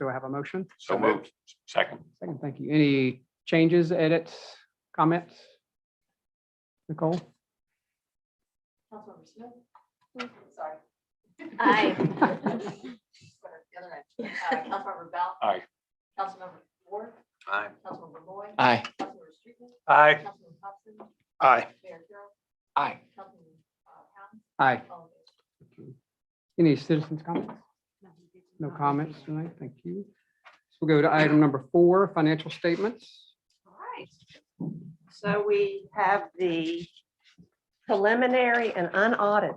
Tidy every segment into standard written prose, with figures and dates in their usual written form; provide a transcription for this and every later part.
Do I have a motion? So moved. Second. Second, thank you. Any changes, edits, comments? Nicole? Councilmember Smith? Sorry. Aye. The other end. Councilmember Bell? Aye. Councilmember Ward? Aye. Councilmember Boyd? Aye. Councilmember Streetman? Aye. Councilmember Hobson? Aye. Mayor Carroll? Aye. Councilman Howard? Aye. All in favor? Any citizens' comments? No comments tonight. Thank you. So we'll go to item number 4, financial statements. All right. So we have the preliminary and unaudited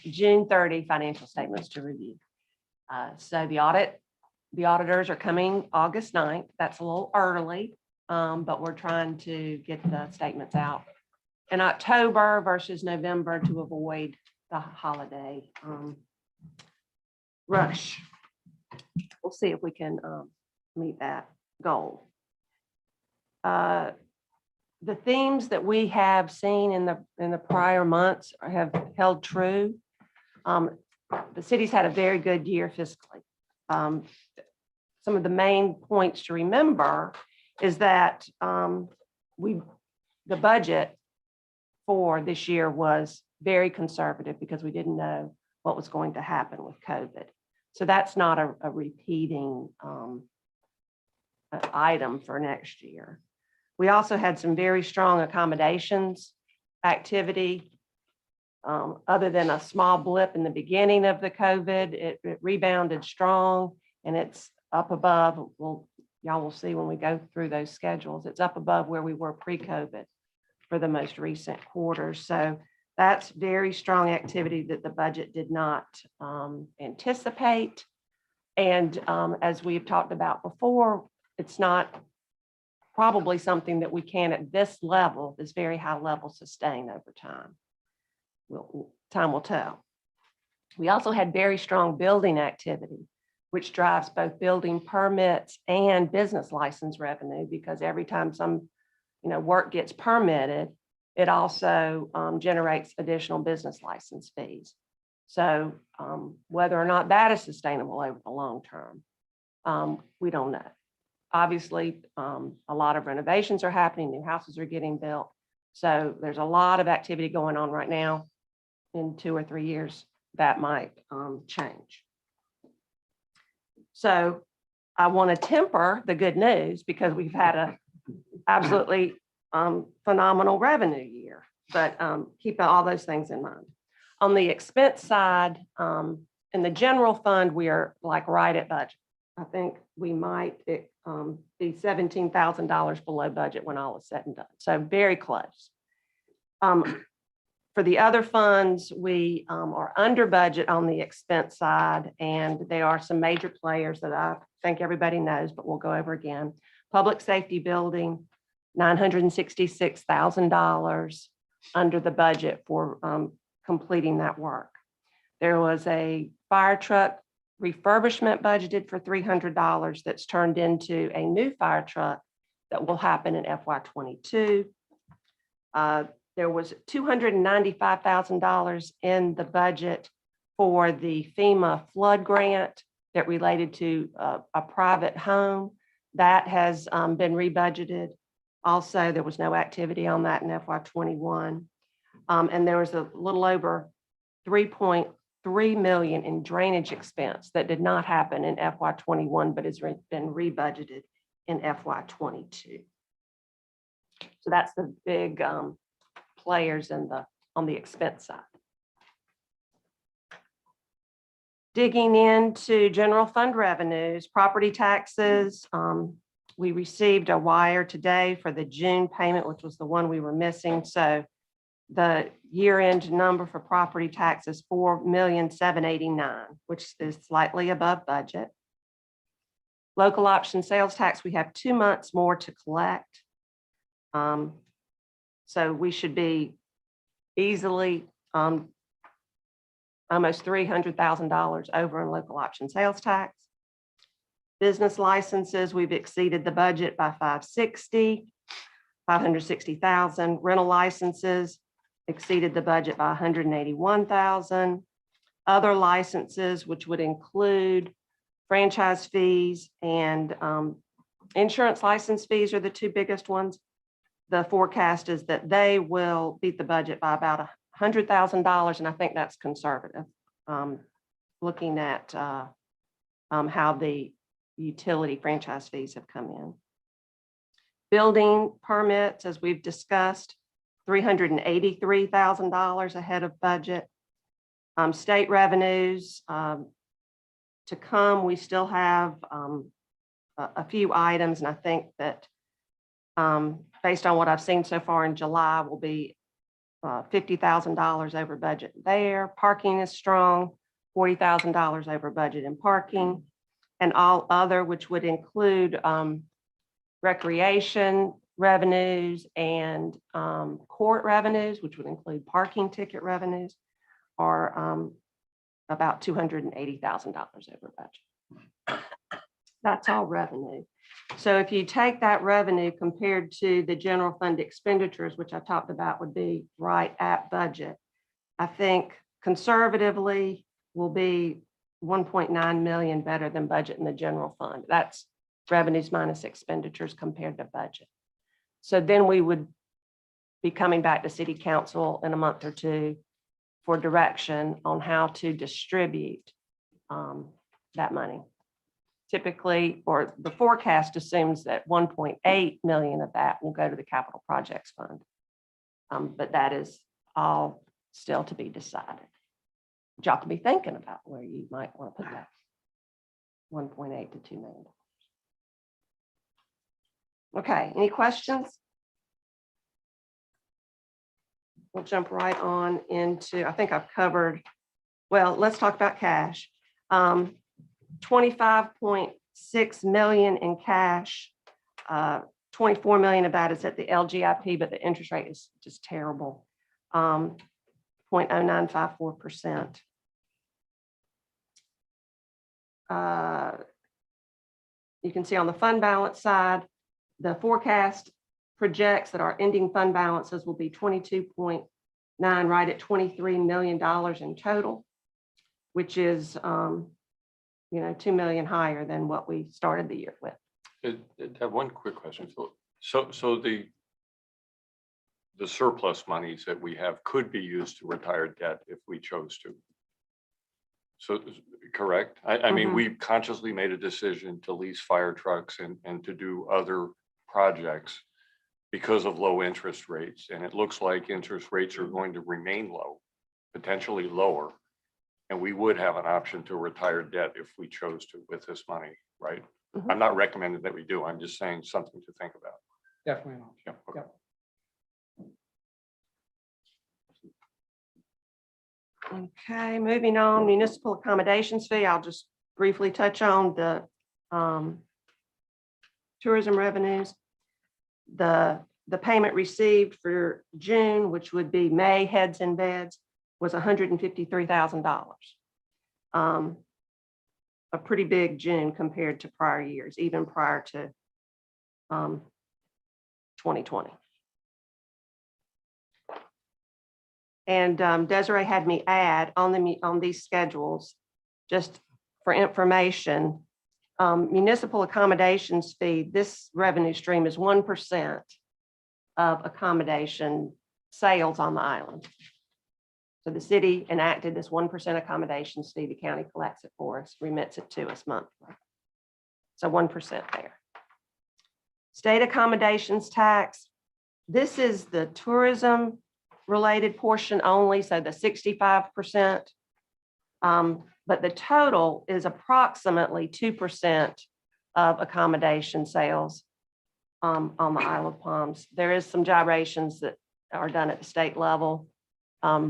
June 30 financial statements to review. So the auditors are coming August 9th. That's a little early, but we're trying to get the statements out in October versus November to avoid the holiday rush. We'll see if we can meet that goal. The themes that we have seen in the prior months have held true. The city's had a very good year fiscally. Some of the main points to remember is that the budget for this year was very conservative because we didn't know what was going to happen with COVID. So that's not a repeating item for next year. We also had some very strong accommodations activity. Other than a small blip in the beginning of the COVID, it rebounded strong and it's up above. Well, y'all will see when we go through those schedules, it's up above where we were pre-COVID for the most recent quarters. So that's very strong activity that the budget did not anticipate. And as we've talked about before, it's not probably something that we can at this level, this very high level, sustain over time. Time will tell. We also had very strong building activity, which drives both building permits and business license revenue, because every time some work gets permitted, it also generates additional business license fees. So whether or not that is sustainable over the long term, we don't know. Obviously, a lot of renovations are happening, new houses are getting built. So there's a lot of activity going on right now. In 2 or 3 years, that might change. So I want to temper the good news because we've had a absolutely phenomenal revenue year, but keep all those things in mind. On the expense side, in the general fund, we are like right at budget. I think we might be $17,000 below budget when all is said and done. So very close. For the other funds, we are under budget on the expense side, and there are some major players that I think everybody knows, but we'll go over again. Public safety building, $966,000 under the budget for completing that work. There was a fire truck refurbishment budgeted for $300 that's turned into a new fire truck that will happen in FY22. There was $295,000 in the budget for the FEMA flood grant that related to a private home. That has been rebudgeted. Also, there was no activity on that in FY21. And there was a little over $3.3 million in drainage expense that did not happen in FY21, but has been rebudgeted in FY22. So that's the big players on the expense side. Digging into general fund revenues, property taxes, we received a wire today for the June payment, which was the one we were missing. So the year-end number for property tax is $4,789,000, which is slightly above budget. Local option sales tax, we have 2 months more to collect. So we should be easily almost $300,000 over in local option sales tax. Business licenses, we've exceeded the budget by $560,000. Rental licenses exceeded the budget by $181,000. other licenses, which would include franchise fees and insurance license fees are the two biggest ones. The forecast is that they will beat the budget by about $100,000, and I think that's conservative. Looking at how the utility franchise fees have come in. Building permits, as we've discussed, $383,000 ahead of budget. State revenues to come, we still have a few items, and I think that based on what I've seen so far in July, will be $50,000 over budget there. Parking is strong, $40,000 over budget in parking, and all other, which would include recreation revenues and court revenues, which would include parking ticket revenues, are about $280,000 over budget. That's all revenue. So if you take that revenue compared to the general fund expenditures, which I talked about would be right at budget, I think conservatively will be 1.9 million better than budget in the general fund. That's revenues minus expenditures compared to budget. So then we would be coming back to city council in a month or two for direction on how to distribute that money. Typically, or the forecast assumes that 1.8 million of that will go to the capital projects fund. But that is all still to be decided. Y'all can be thinking about where you might want to put that 1.8 to 2 million. Okay, any questions? We'll jump right on into, I think I've covered, well, let's talk about cash. 25.6 million in cash. 24 million of that is at the LGIP, but the interest rate is just terrible. 0.0954%. You can see on the fund balance side, the forecast projects that our ending fund balances will be 22.9, right at $23 million in total, which is, $2 million higher than what we started the year with. I have one quick question. So the surplus monies that we have could be used to retire debt if we chose to. So, correct? I mean, Mhm. we've consciously made a decision to lease fire trucks and to do other projects because of low interest rates. And it looks like interest rates are going to remain low, potentially lower. And we would have an option to retire debt if we chose to with this money, right? Mhm. I'm not recommending that we do. I'm just saying something to think about. Definitely not. Yeah. Okay. Yep. Okay, moving on, municipal accommodations fee. I'll just briefly touch on the tourism revenues. The payment received for June, which would be May heads and beds, was $153,000. A pretty big June compared to prior years, even prior to 2020. And Desiree had me add on these schedules, just for information, municipal accommodations fee, this revenue stream is 1% of accommodation sales on the island. So the city enacted this 1% accommodations fee, the county collects it for us, remits it to us monthly. So 1% there. State accommodations tax, this is the tourism related portion only, so the 65%. But the total is approximately 2% of accommodation sales on the Isle of Palms. There is some gyrations that are done at the state level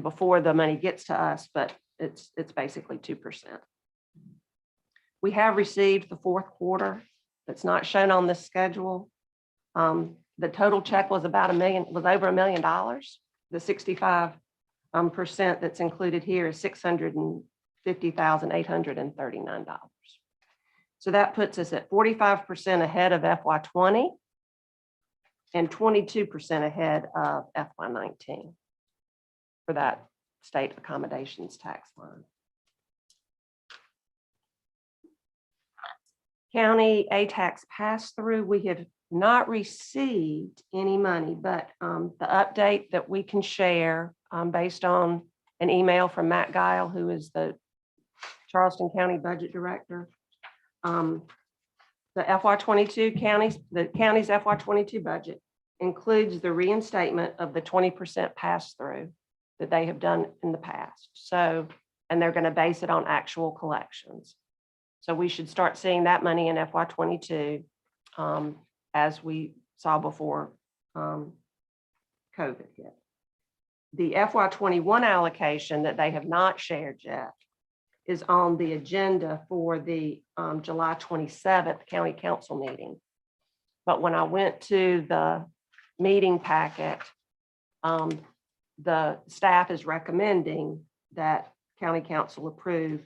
before the money gets to us, but it's basically 2%. We have received the fourth quarter. That's not shown on this schedule. The total check was about over $1 million. The 65% that's included here is $650,839. So that puts us at 45% ahead of FY20 and 22% ahead of FY19 for that state accommodations tax line. County A-tax pass-through, we have not received any money, but the update that we can share based on an email from Matt Guile, who is the Charleston County Budget Director. The the county's FY 22 budget includes the reinstatement of the 20% pass-through that they have done in the past. So, and they're going to base it on actual collections. So we should start seeing that money in FY 22 as we saw before COVID hit. The FY 21 allocation that they have not shared yet is on the agenda for the July 27th county council meeting. But when I went to the meeting packet, the staff is recommending that county council approve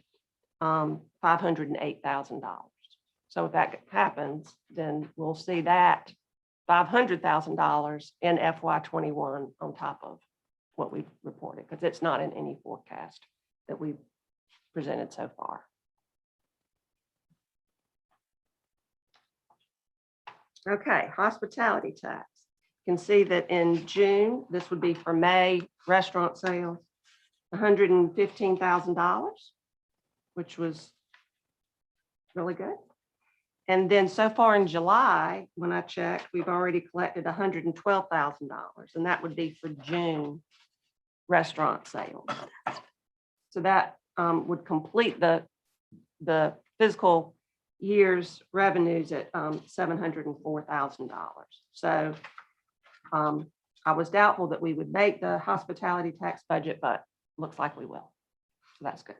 $508,000. So if that happens, then we'll see that $500,000 in FY 21 on top of what we've reported, because it's not in any forecast that we've presented so far. Okay, hospitality tax. You can see that in June, this would be for May restaurant sales, $115,000, which was really good. And then so far in July, when I checked, we've already collected $112,000, and that would be for June restaurant sales. So that would complete the fiscal year's revenues at $704,000. So I was doubtful that we would make the hospitality tax budget, but looks like we will. So that's good.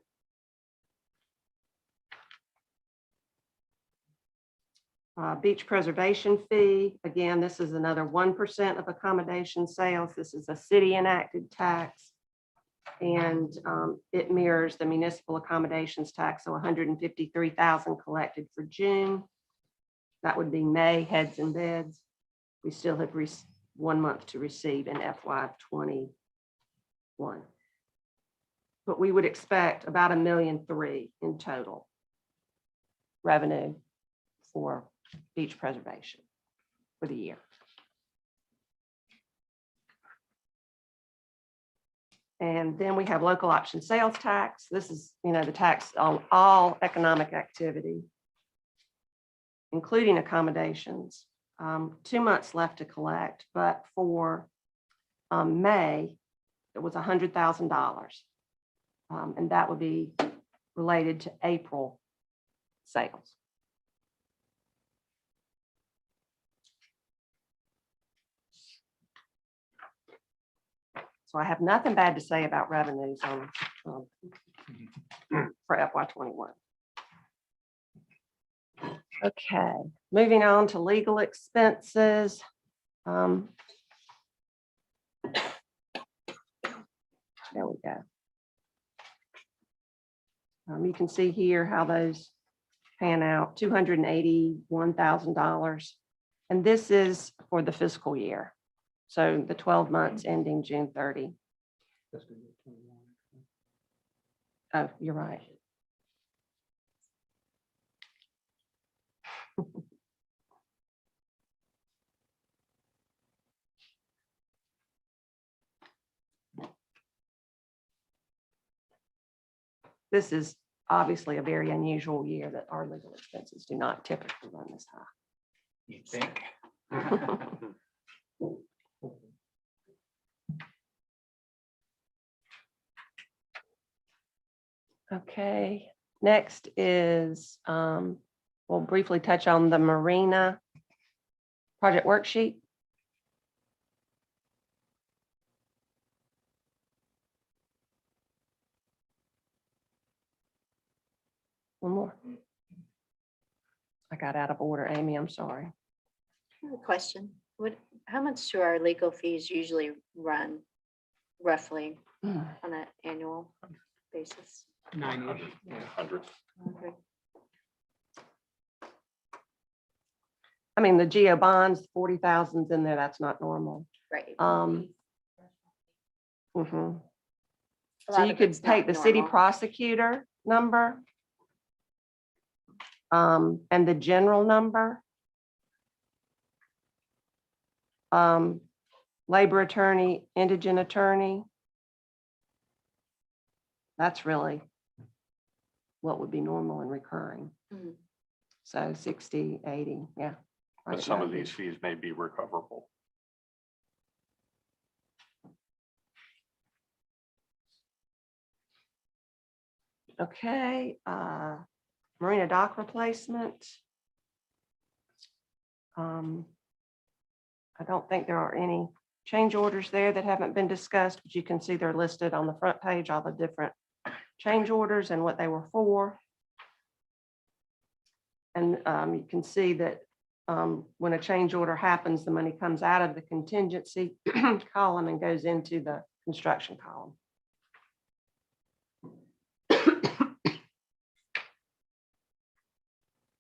Beach preservation fee. Again, this is another 1% of accommodation sales. This is a city enacted tax. And it mirrors the municipal accommodations tax. So 153,000 collected for June. That would be May heads and beds. We still have 1 month to receive in FY 21. But we would expect about $1.3 million in total revenue for beach preservation for the year. And then we have local option sales tax. This is, the tax on all economic activity, including accommodations. 2 months left to collect, but for May, it was $100,000. And that would be related to April sales. So I have nothing bad to say about revenues on for FY 21. Okay, moving on to legal expenses. There we go. You can see here how those pan out, $281,000. And this is for the fiscal year. So the 12 months ending June 30. Oh, you're right. This is obviously a very unusual year that our legal expenses do not typically run this high. You think? Okay, next is, we'll briefly touch on the marina project worksheet. One more. I got out of order, Amy, I'm sorry. I have a question. How much do our legal fees usually run roughly on an annual basis? 90. 100. Okay. I mean, the geo bonds, 40,000's in there, that's not normal. Right. Mhm. A So lot you of could it's not take the city normal. prosecutor number. And the general number. Labor attorney, indigent attorney. That's really what would be normal and recurring. Mhm. So 60, 80, yeah. right But at some of 90. these fees may be recoverable. Okay, Marina dock replacement. I don't think there are any change orders there that haven't been discussed, but you can see they're listed on the front page, all the different change orders and what they were for. And you can see that when a change order happens, the money comes out of the contingency column and goes into the construction column.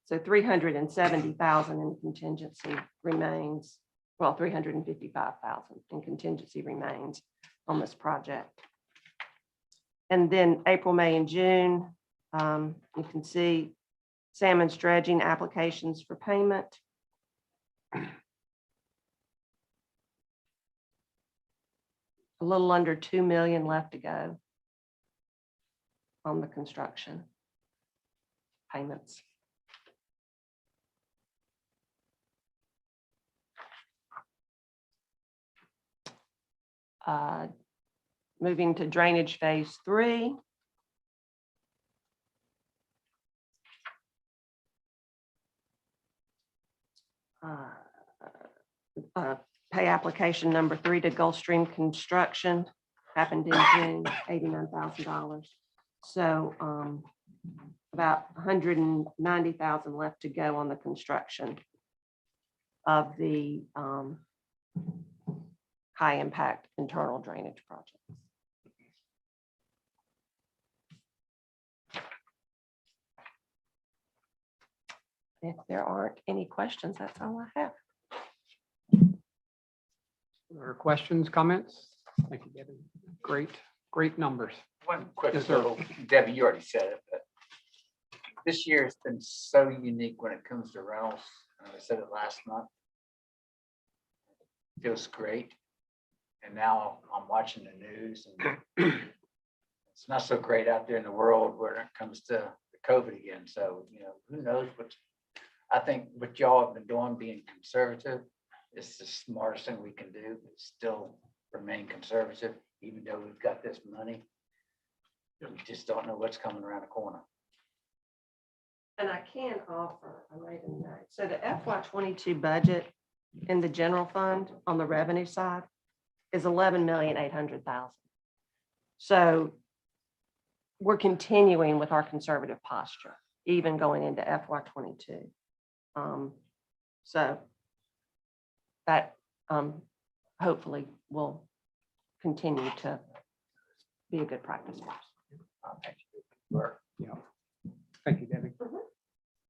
So 370,000 in contingency remains, well, 355,000 in contingency remains on this project. And then April, May, and June, you can see Salmon's dredging applications for payment. A little under 2 million left to go on the construction payments. Moving to drainage phase 3. Pay application number 3 to Gulfstream Construction happened in June, $89,000. So about 190,000 left to go on the construction of the high impact internal drainage projects. If there aren't any questions, that's all I have. Or questions, comments? Thank you, Debbie. Great numbers. One quick Yes, sir. little, Debbie, you already said it, but this year has been so unique when it comes to rentals. And I said it last month. Feels great. And now I'm watching the news and it's not so great out there in the world when it comes to the COVID again. So, who knows what, I think what y'all have been doing, being conservative, is the smartest thing we can do, but still remain conservative, even though we've got this money. We just don't know what's coming around the corner. And I can offer, I made a note. So the FY22 budget in the general fund on the revenue side is 11,800,000. So we're continuing with our conservative posture, even going into FY22. So that hopefully will continue to be a good practice for us. Yeah. Thank you, Debbie.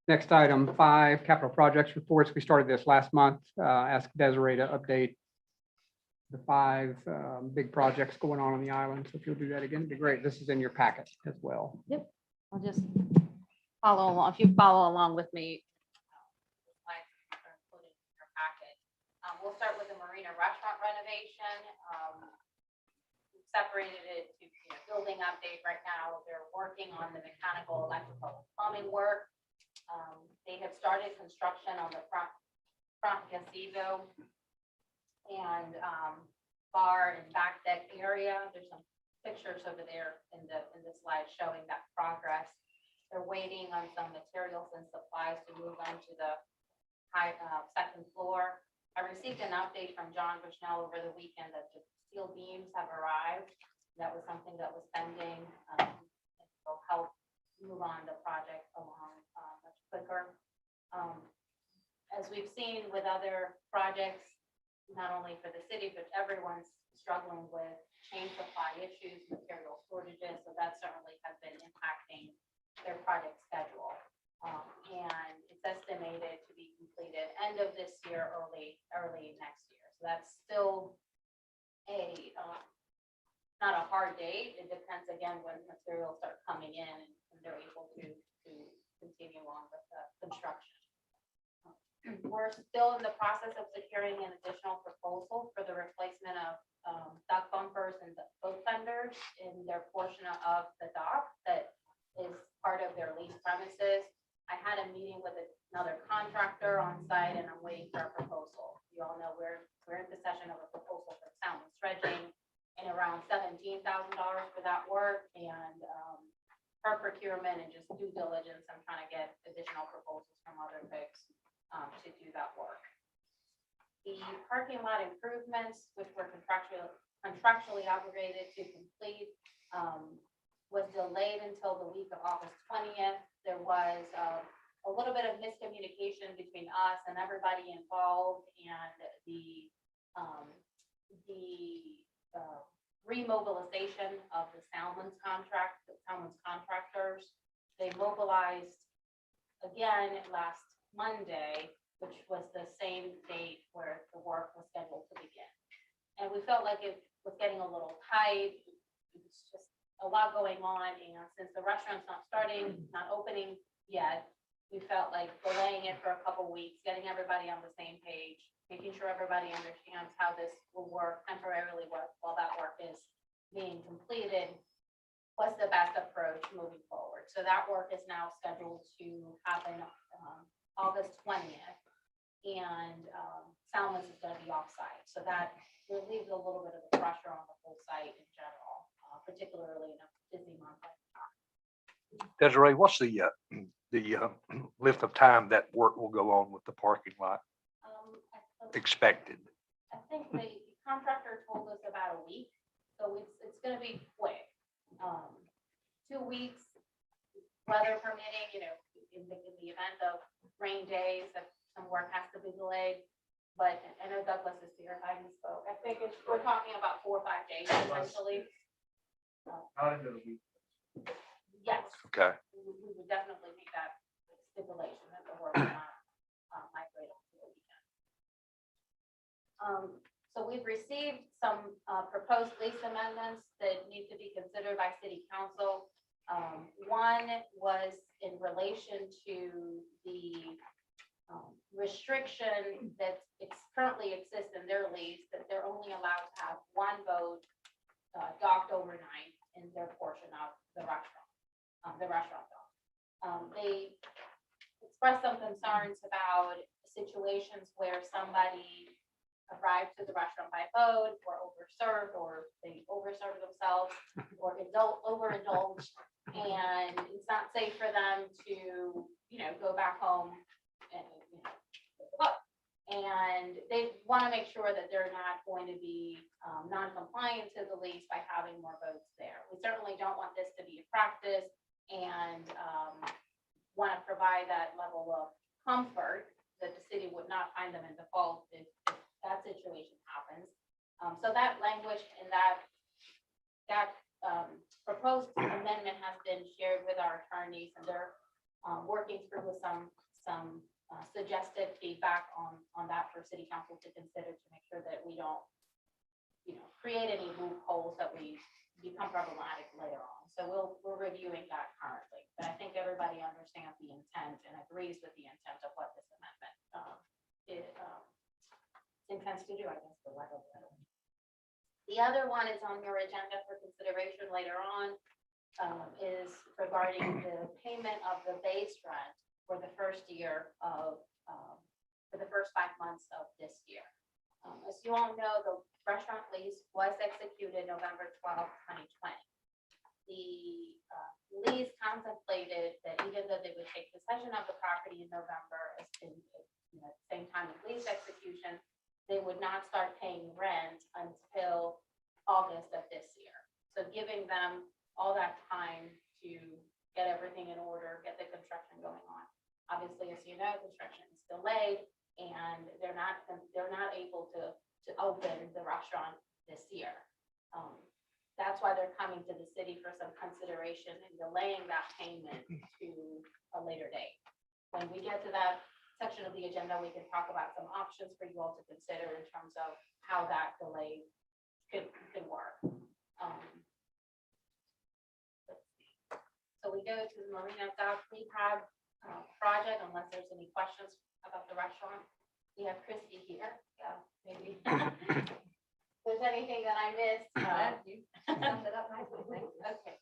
Next item, 5, capital projects reports. We started this last month. Asked Desiree to update the 5 big projects going on the island. So if you'll do that again, it'd be great. This is in your packet as well. I'll just follow along. If you follow along with me. Slides are included in your packet. We'll start with the marina restaurant renovation. We've separated it to building update right now. They're working on the mechanical, electrical, plumbing work. They have started construction on the front gazebo and bar and back deck area. There's some pictures over there in the slide showing that progress. They're waiting on some materials and supplies to move into the high second floor. I received an update from John Bushnell over the weekend that the steel beams have arrived. That was something that was pending. Will help move on the project along much quicker. As we've seen with other projects, not only for the city, but everyone's struggling with chain supply issues, material shortages. So that certainly has been impacting their project schedule. And it's estimated to be completed end of this year, early next year. So that's still a not a hard date. It depends again when materials start coming in and they're able to continue on with the construction. We're still in the process of securing an additional proposal for the replacement of dock bumpers and boat fenders in their portion of the dock that is part of their lease premises. I had a meeting with another contractor on site and I'm waiting for a proposal. You all know we're in possession of a proposal for Salmon dredging and around $17,000 for that work, and per procurement and just due diligence, I'm trying to get additional proposals from other folks to do that work. The parking lot improvements, which were contractually obligated to complete, was delayed until the week of August 20th. There was a little bit of miscommunication between us and everybody involved, and the remobilization of the Salmon's contract, the Salmon's contractors. They mobilized again last Monday, which was the same date where the work was scheduled to begin. And we felt like it was getting a little tight. It's just a lot going on, and since the restaurant's not opening yet, we felt like delaying it for a couple weeks, getting everybody on the same page, making sure everybody understands how this will work temporarily while that work is being completed was the best approach moving forward. So that work is now scheduled to happen August 20th, and Salmon's is going to be off-site. So that relieves a little bit of the pressure on the whole site in general, particularly in a busy month. Desiree, what's the length of time that work will go on with the parking lot expected? I think the contractor told us about a week, so it's gonna be quick. 2 weeks, weather permitting, in the event of rain days, that some work has to be delayed. But I know Douglas is here, I misspoke. I think we're talking about 4 or 5 days essentially. Not into the week. Yes. Okay. We would definitely make that stipulation that the work will not migrate over the weekend. So we've received some proposed lease amendments that need to be considered by city council. One was in relation to the restriction that currently exists in their lease, that they're only allowed to have one boat docked overnight in their portion of the restaurant dock. They expressed some concerns about situations where somebody arrived to the restaurant by boat or overserved, or they overserved themselves or overindulged, and it's not safe for them to, go back home and, and they want to make sure that they're not going to be non-compliant to the lease by having more boats there. We certainly don't want this to be a practice, and want to provide that level of comfort that the city would not find them in default if that situation happens. So that language and that proposed amendment has been shared with our attorneys, and they're working through with some suggested feedback on that for city council to consider, to make sure that we don't, create any loopholes that we become problematic later on. So we're reviewing that currently, but I think everybody understands the intent and agrees with the intent of what this amendment intends to do, I guess, for lack of a better word. The other one is on your agenda for consideration later on, is regarding the payment of the base rent for the first year of, for the first 5 months of this year. As you all know, the restaurant lease was executed November 12th, 2020. The lease contemplated that even though they would take possession of the property in November, at the same time of lease execution, they would not start paying rent until August of this year. So giving them all that time to get everything in order, get the construction going on. Obviously, as you know, construction is delayed, and they're not able to open the restaurant this year. That's why they're coming to the city for some consideration and delaying that payment to a later date. When we get to that section of the agenda, we can talk about some options for you all to consider in terms of how that delay could work. So we go to the Marina Dock Rehab project on unless there's any questions about the restaurant. We have Christy here, so maybe. If there's anything that I missed. You summed it up nicely, thanks. Okay,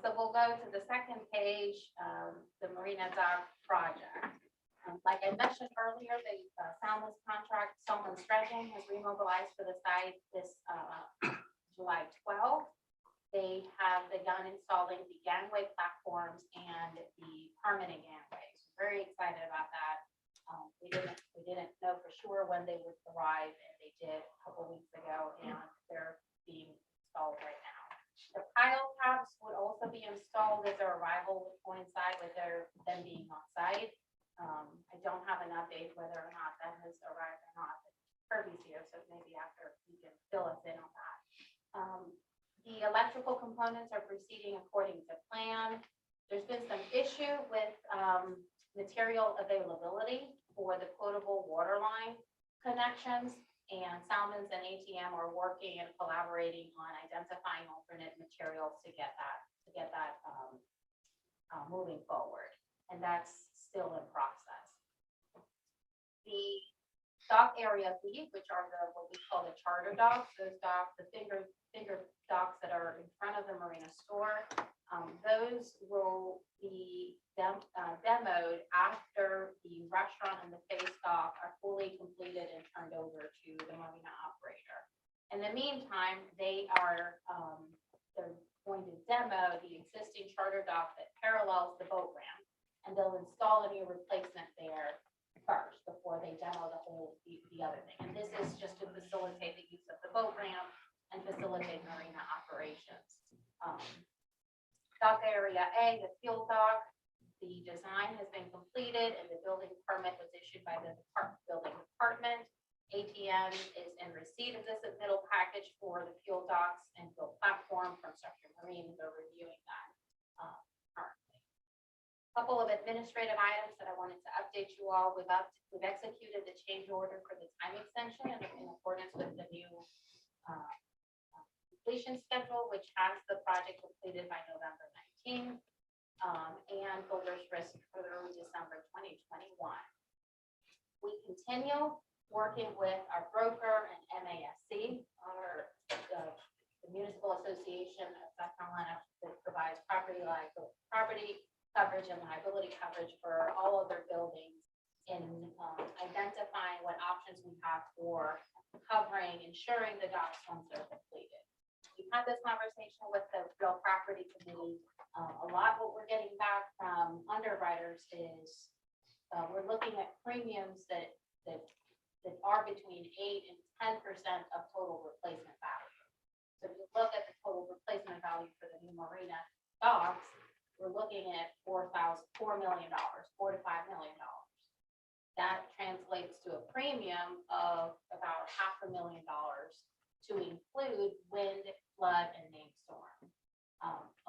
so we'll go to the second page, the Marina Dock project. Like I mentioned earlier, the soundless contract, Solomon Dredging has remobilized for the site this July 12th. They have begun installing the gangway platforms and the permanent gangways. Very excited about that. We didn't know for sure when they would arrive, and they did a couple weeks ago, and they're being installed right now. The pile caps would also be installed as their arrival would coincide with them being on site. I don't have an update whether or not that has arrived or not. Kirby's here, so maybe after you can fill us in on that. The electrical components are proceeding according to plan. There's been some issue with material availability for the potable water line connections, and Salmons and ATM are working and collaborating on identifying alternate materials to get that moving forward, and that's still in process. The dock area B, which are what we call the charter docks, those docks, the finger docks that are in front of the marina store, those will be demoed after the restaurant and the face dock are fully completed and turned over to the marina operator. In the meantime, they're going to demo the existing charter dock that parallels the boat ramp, and they'll install a new replacement there first before they demo the other thing. And this is just to facilitate the use of the boat ramp and facilitate marina operations. Dock area A, the fuel dock, the design has been completed and the building permit was issued by the building department. ATM is in receipt of the submittal package for the fuel docks and fuel platform from Structure Marine. They're reviewing that currently. A couple of administrative items that I wanted to update you all. We've executed the change order for the time extension in accordance with the new completion schedule, which has the project completed by November 19th, and builder's risk through December 2021. We continue working with our broker and MASC, the Municipal Association of South Carolina, that provides property coverage and liability coverage for all of their buildings, in identifying what options we have for covering, ensuring the docks once they're completed. We've had this conversation with the real property committee. A lot what we're getting back from underwriters is we're looking at premiums that are between 8 and 10% of total replacement value. So if you look at the total replacement value for the new marina docks, we're looking at $4 million, $4 to $5 million. That translates to a premium of about $500,000 to include wind, flood, and named storm.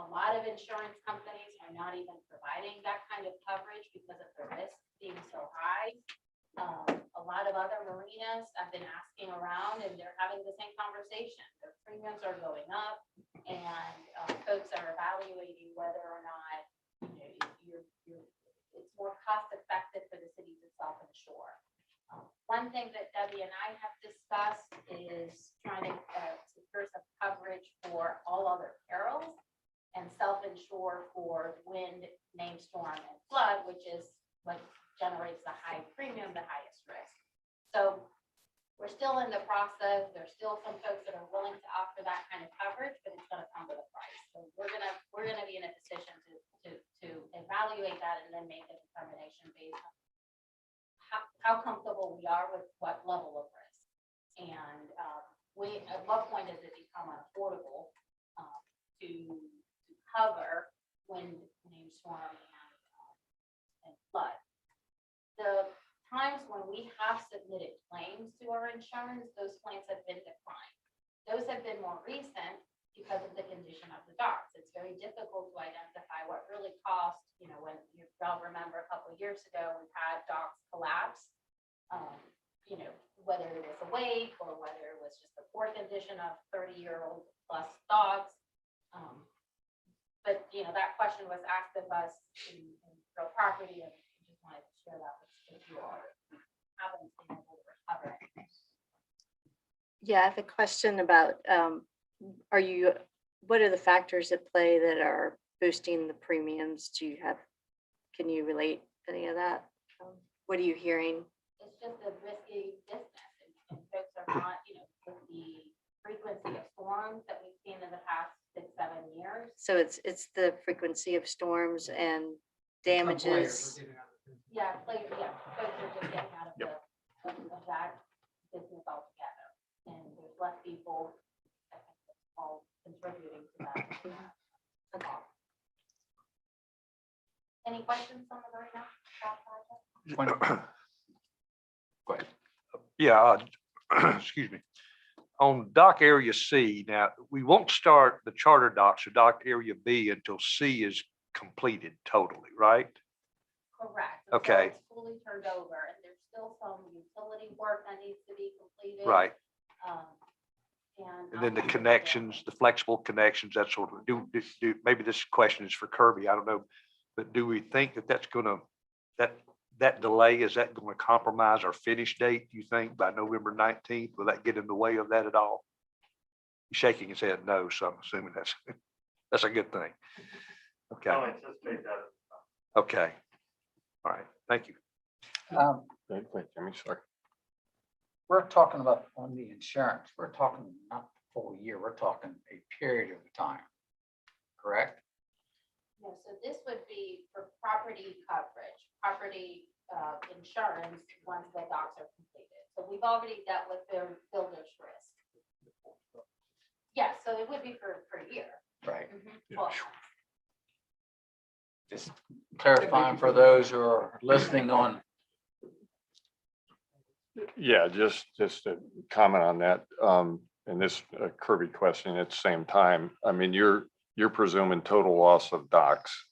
A lot of insurance companies are not even providing that kind of coverage because of the risk being so high. A lot of other marinas I've been asking around, and they're having the same conversation. Their premiums are going up, and folks are evaluating whether or not it's more cost effective for the city to self-insure. One thing that Debbie and I have discussed is trying to secure some coverage for all other perils and self-insure for wind, named storm, and flood, which is what generates the high premium, the highest risk. So we're still in the process. There's still some folks that are willing to offer that kind of coverage, but it's going to come with a price. So we're gonna be in a position to evaluate that and then make a determination based on how comfortable we are with what level of risk. And at what point does it become unaffordable to cover wind, named storm, and flood? The times when we have submitted claims to our insurance, those claims have been declined. Those have been more recent because of the condition of the docks. It's very difficult to identify what really cost. When you all remember a couple of years ago, we've had docks collapse. Whether it was a wake or whether it was just the poor condition of 30-year-old plus dogs. But that question was asked of us in real property, and we just wanted to share Yeah, I have a question about, what are the factors at play that are boosting the premiums? Can you relate any of that? What are you hearing? It's just a risky business and folks are not, with the frequency of storms that we've seen in the past 6-7 years. So it's the frequency of storms and damages. Yeah, folks are just getting out of of that business altogether. And there's less people, I think that's all contributing to that. Okay. Any questions on the Marina project? Go ahead. Yeah, excuse me. On dock area C, now, we won't start the charter docks or dock area B until C is completed totally, right? Correct. Until Okay. It's fully turned over and there's still some utility work that needs to be completed. Right. Um, And then the outside of connections, the flexible connections, that sort of, maybe this question is for Kirby, I don't know. But do we think that that's gonna, that delay, is that going to compromise our finish date, you think, by November 19th? Will that get in the way of that at all? He's shaking his head no, so I'm assuming that's a good thing. Okay. Okay. All right, thank you. Wait, Jimmy, sorry. We're talking about on the insurance, we're talking not the full year, we're talking a period of time, correct? No, so this would be for property coverage, property insurance, once the docks are completed. So we've already dealt with their builder's risk. Yes, so it would be for a year. Right. Well, Just clarifying for those who are listening on, Yeah, just to comment on that, and this Kirby question at the same time. I mean, you're presuming total loss of docks.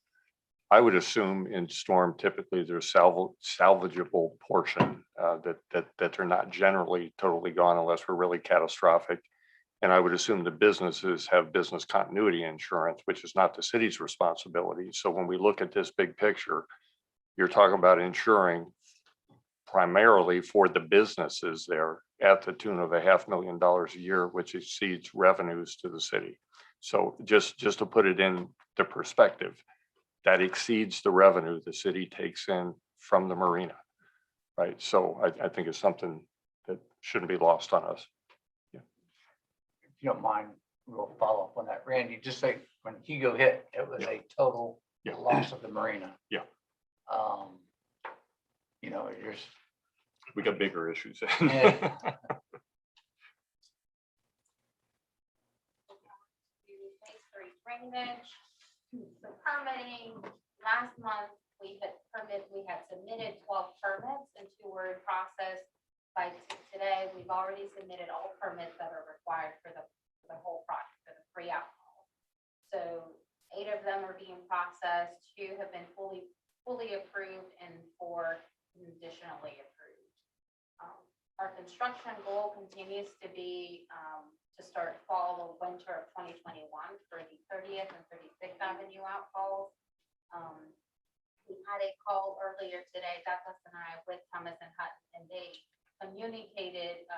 I would assume in storm typically there's salvageable portion that they're not generally totally gone unless we're really catastrophic. And I would assume the businesses have business continuity insurance, which is not the city's responsibility. So when we look at this big picture, you're talking about insuring primarily for the businesses there at the tune of $500,000 a year, which exceeds revenues to the city. So just to put it in the perspective, that exceeds the revenue the city takes in from the marina, right? So I think it's something that shouldn't be lost on us. if you don't mind, we'll follow up on that. Randy, just say when Hugo hit, it was a total Yeah. loss of the marina. Yeah. There's, We got bigger issues. Yeah. Phase 3 drainage, the permitting, last month, we had submitted 12 permits and 2 were in process. By today, we've already submitted all permits that are required for the whole project, for the free alcohol. So 8 of them are being processed, 2 have been fully approved, and 4 additionally approved. Our construction goal continues to be to start fall or winter of 2021 for the 30th and 36th Avenue outfalls. We had a call earlier today, Douglas and I, with Thomas and Hutton, and they communicated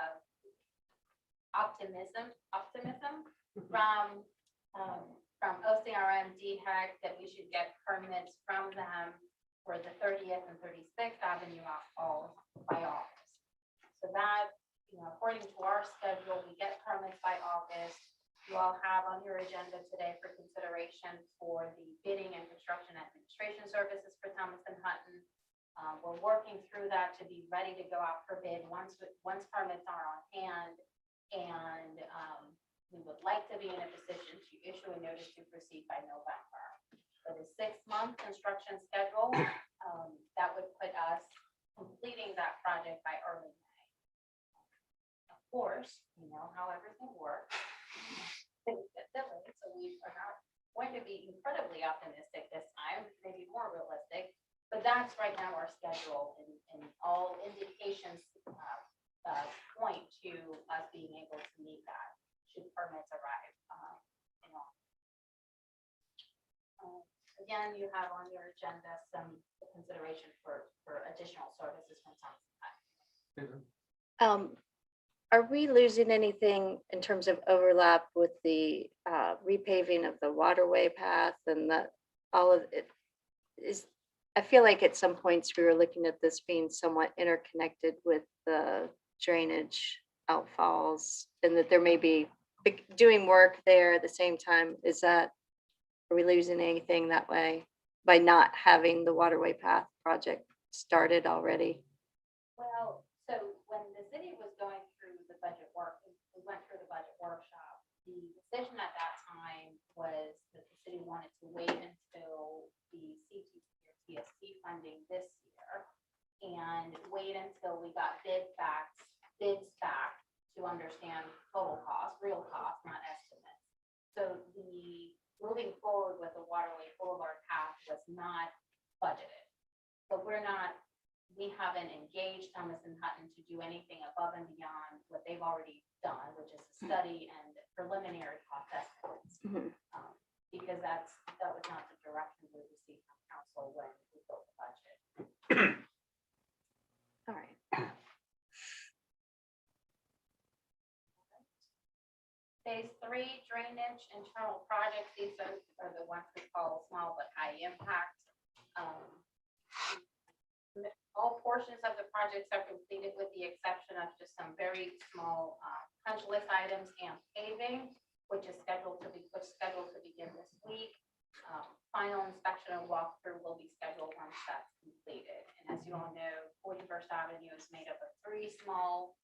optimism from OCRM DHEC that we should get permits from them for the 30th and 36th Avenue outfalls by August. So that, according to our schedule, we get permits by August. You all have on your agenda today for consideration for the bidding and construction administration services for Thomas and Hutton. We're working through that to be ready to go out for bid once permits are on hand. And we would like to be in a position to issue a notice to proceed by November. For the 6-month construction schedule, that would put us completing that project by early May. Of course, how everything works. Things get delayed, so we are not going to be incredibly optimistic this time, maybe more realistic, but that's right now our schedule, and all indications point to us being able to meet that should permits arrive in August. Again, you have on your agenda some consideration for additional services from Thomas and Hutton. are we losing anything in terms of overlap with the repaving of the waterway path and the, all of it? Is, I feel like at some points we were looking at this being somewhat interconnected with the drainage outfalls and that there may be doing work there at the same time. Is that, are we losing anything that way by not having the waterway path project started already? Well, so when the city was going through the budget work, we went through the budget workshop. The decision at that time was that the city wanted to wait until the CTC or TSC funding this year and wait until we got bids back to understand total cost, real cost, not estimates. So the moving forward with the Waterway Boulevard path was not budgeted. But we haven't engaged Thomas and Hutton to do anything above and beyond what they've already done, which is a study and preliminary cost estimates. Mhm. Because that was not the direction we received from council when we built the budget. All right. Phase 3 drainage internal projects, these are the ones we call small but high impact. All portions of the projects are completed with the exception of just some very small punch list items and paving, which is scheduled to begin this week. Final inspection and walkthrough will be scheduled once that's completed. And as you all know, 41st Avenue is made up of three small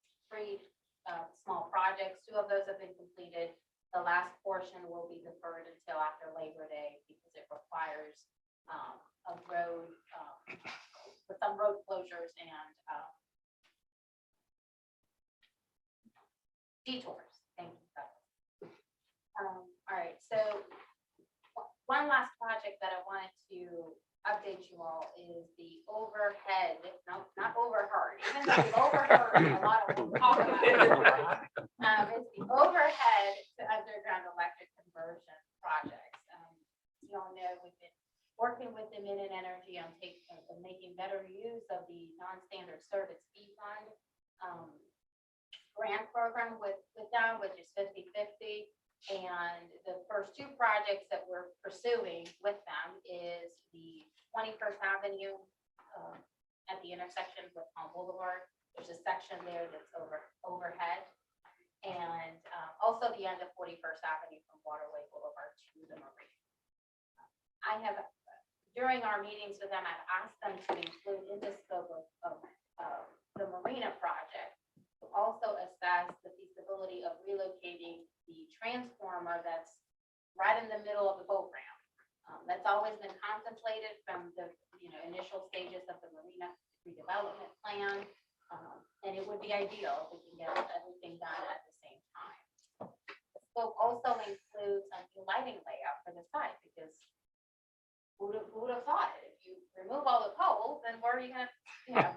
projects. Two of those have been completed. The last portion will be deferred until after Labor Day because it requires a road with some road closures and detours. Thank you. All right, so one last project that I wanted to update you all is the overhead, no, not overheard, even though we've overheard a lot of people talk about it. It's the overhead to underground electric conversion projects. You all know we've been working with Dominion Energy on making better use of the non-standard service fee fund grant program with them, which is 50/50. And the first two projects that we're pursuing with them is the 21st Avenue at the intersection with Palm Boulevard. There's a section there that's overhead. And also the end of 41st Avenue from Waterway Boulevard to the Marina. I have, during our meetings with them, I've asked them to include in the scope of the Marina project, to also assess the feasibility of relocating the transformer that's right in the middle of the boat ramp. That's always been contemplated from the initial stages of the Marina redevelopment plan. And it would be ideal if we can get everything done at the same time. The scope also includes a new lighting layout for the site because who would have thought it? If you remove all the poles, then where are you gonna,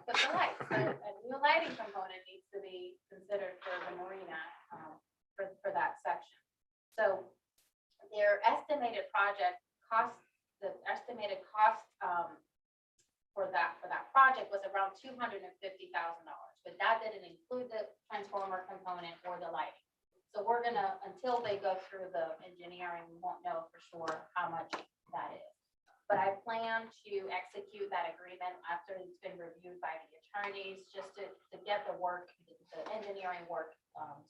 put the lights? So a new lighting component needs to be considered for the Marina, for that section. So their estimated project cost, the estimated cost for that project was around $250,000, but that didn't include the transformer component or the lighting. So we're gonna, until they go through the engineering, we won't know for sure how much that is. But I plan to execute that agreement after it's been reviewed by the attorneys, just to get the work, the engineering work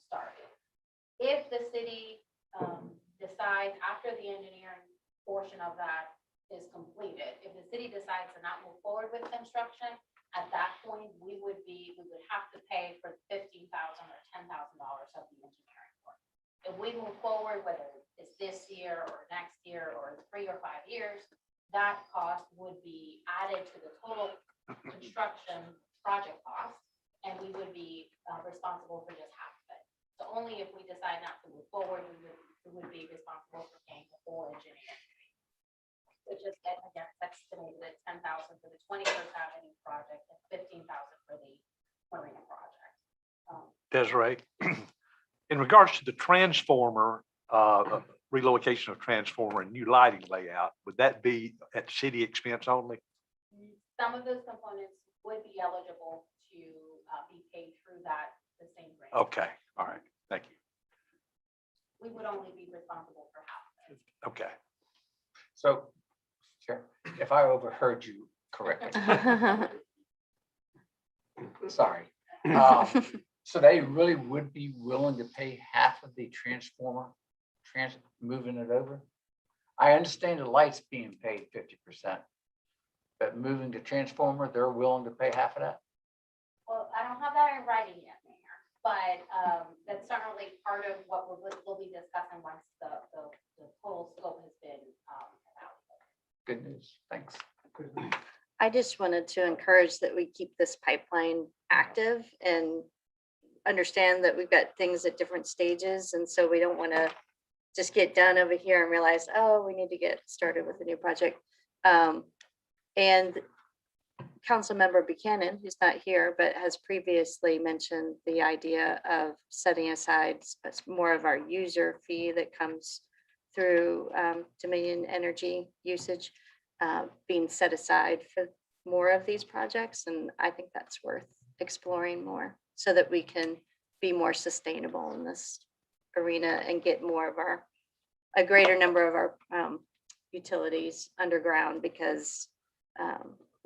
started. If the city decides after the engineering portion of that is completed, if the city decides to not move forward with construction, at that point, we would have to pay for $15,000 or $10,000 of the engineering work. If we move forward, whether it's this year or next year or 3 or 5 years, that cost would be added to the total construction project cost, and we would be responsible for just half of it. So only if we decide not to move forward, we would be responsible for paying the full engineering fee, which is again estimated at $10,000 for the 21st Avenue project and $15,000 for the Marina project. Desiree, in regards to the transformer, relocation of transformer and new lighting layout, would that be at city expense only? Some of those components would be eligible to be paid through the same grant. Okay, all right, thank you. We would only be responsible for half of it. Okay. So, sure, if I overheard you correctly, sorry. So they really would be willing to pay half of the transformer, moving it over? I understand the lights being paid 50%, but moving the transformer, they're willing to pay half of that? Well, I don't have that in writing yet, Mayor, but that's certainly part of what we'll be discussing once the total scope has been evaluated. Good news, thanks. I just wanted to encourage that we keep this pipeline active and understand that we've got things at different stages. And so we don't want to just get done over here and realize, oh, we need to get started with a new project. And Councilmember Buchanan, who's not here, but has previously mentioned the idea of setting aside more of our user fee that comes through Dominion Energy usage being set aside for more of these projects. And I think that's worth exploring more so that we can be more sustainable in this arena and get more of a greater number of our utilities underground, because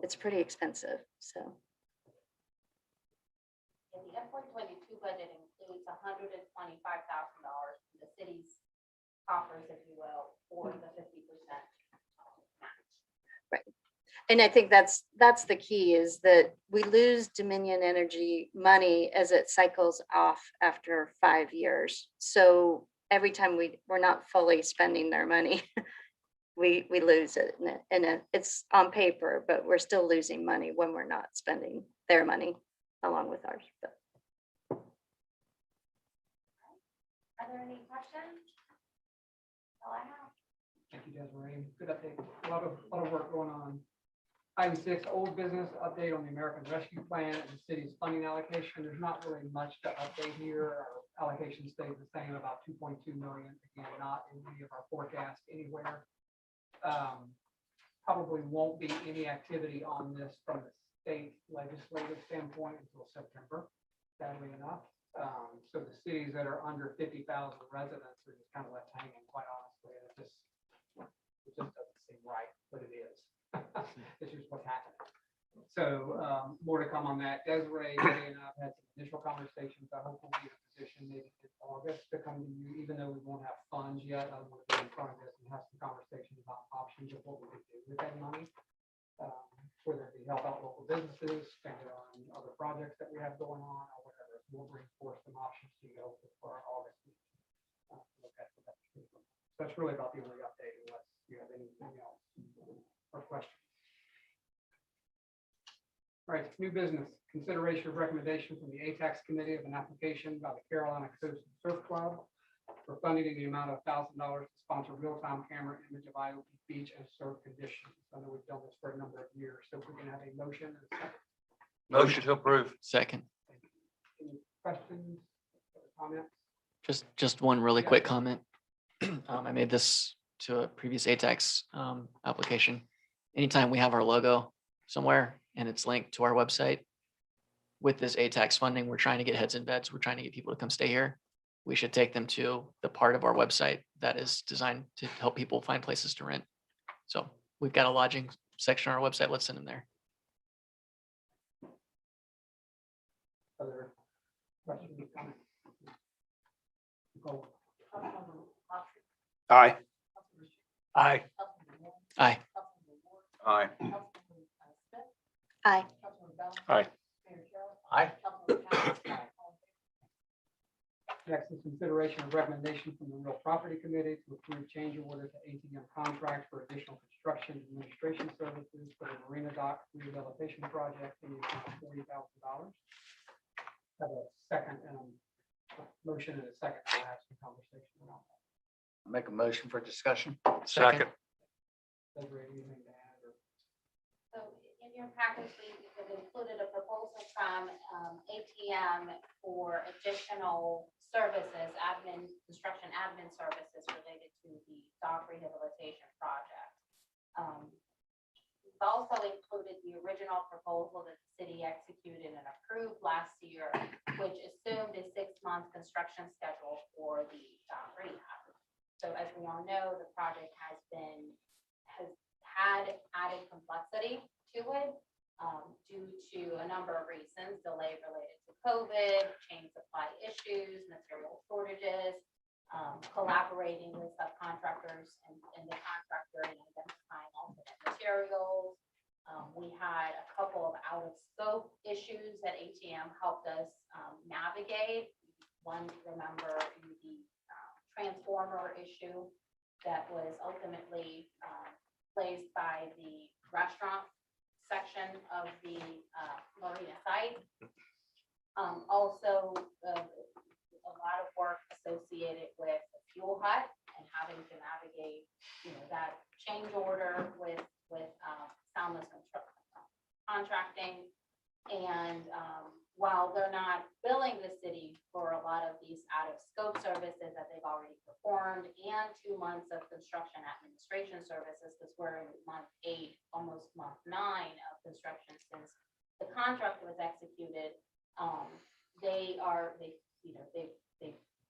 it's pretty expensive, so. And the FY 22 budget includes $125,000 from the city's coffers, if you will, for the 50%. And I think that's the key, is that we lose Dominion Energy money as it cycles off after 5 years. So every time we're not fully spending their money, we lose it. And it's on paper, but we're still losing money when we're not spending their money along with ours. But Are there any questions? All I have. Thank you, Desiree. Good update. A lot of work going on. Item 6, old business update on the American Rescue Plan and the city's funding allocation. There's not really much to update here. Our allocation stays the same, about 2.2 million. Again, not in any of our forecasts anywhere. Probably won't be any activity on this from the state legislative standpoint until September, sadly enough. So the cities that are under 50,000 residents are just kind of left hanging, quite honestly. And it just doesn't seem right, but it is. It's just what's happening. So more to come on that. Desiree, Eddie, and I've had some initial conversations. I hope we'll be in a position maybe in August to come to you, even though we won't have funds yet. I want to be in front of this and have some conversations about options of what we could do with that money. Whether it be help out local businesses, spend it on other projects that we have going on, or whatever. We'll bring forth some options to you hopefully for our August meeting. Look at that. So that's really about the only update, unless you have anything else or questions. All right, new business, consideration of recommendation from the ATAX Committee of an application by the Carolina Coast Surf Club for funding in the amount of $1,000 to sponsor real-time camera image of Iowa beach and surf conditions. I know we've done this for a number of years, so if we can have a motion and a second. Motion to approve. Second, Any questions, comments? just one really Yeah. quick comment. I made this to a previous ATAX application. Anytime we have our logo somewhere and it's linked to our website, with this ATAX funding, we're trying to get heads in beds. We're trying to get people to come stay here. We should take them to the part of our website that is designed to help people find places to rent. So we've got a lodging section on our website. Let's send them there. Other questions, comments? Nicole? Aye. Aye. Aye. Aye. Aye. Aye. Aye. Next is consideration of recommendation from the Real Property Committee to approve change order to ATM contract for additional construction administration services for the Marina Dock rehabilitation project in the amount of $40,000. Have a second and a motion and a second. We'll have some conversation about that. Make a motion for discussion. Second. Desiree, anything to add or? So in your package, we have included a proposal from ATM for additional services, construction admin services related to the dock rehabilitation project. We've also included the original proposal that the city executed and approved last year, which assumed a 6 construction schedule for the rehab. So as we all know, the project has had added complexity to it due to a number of reasons, delay related to COVID, chain supply issues, material shortages, collaborating with subcontractors and the contractor in identifying alternate materials. We had a couple of out of scope issues that ATM helped us navigate. One, remember the transformer issue that was ultimately placed by the restaurant section of the marina site. Also, a lot of work associated with the fuel hut and having to navigate, that change order with Soundless Contracting. And while they're not billing the city for a lot of these out of scope services that they've already performed and 2 months of construction administration services, because we're in month 8, almost month 9 of construction since the contract was executed, they've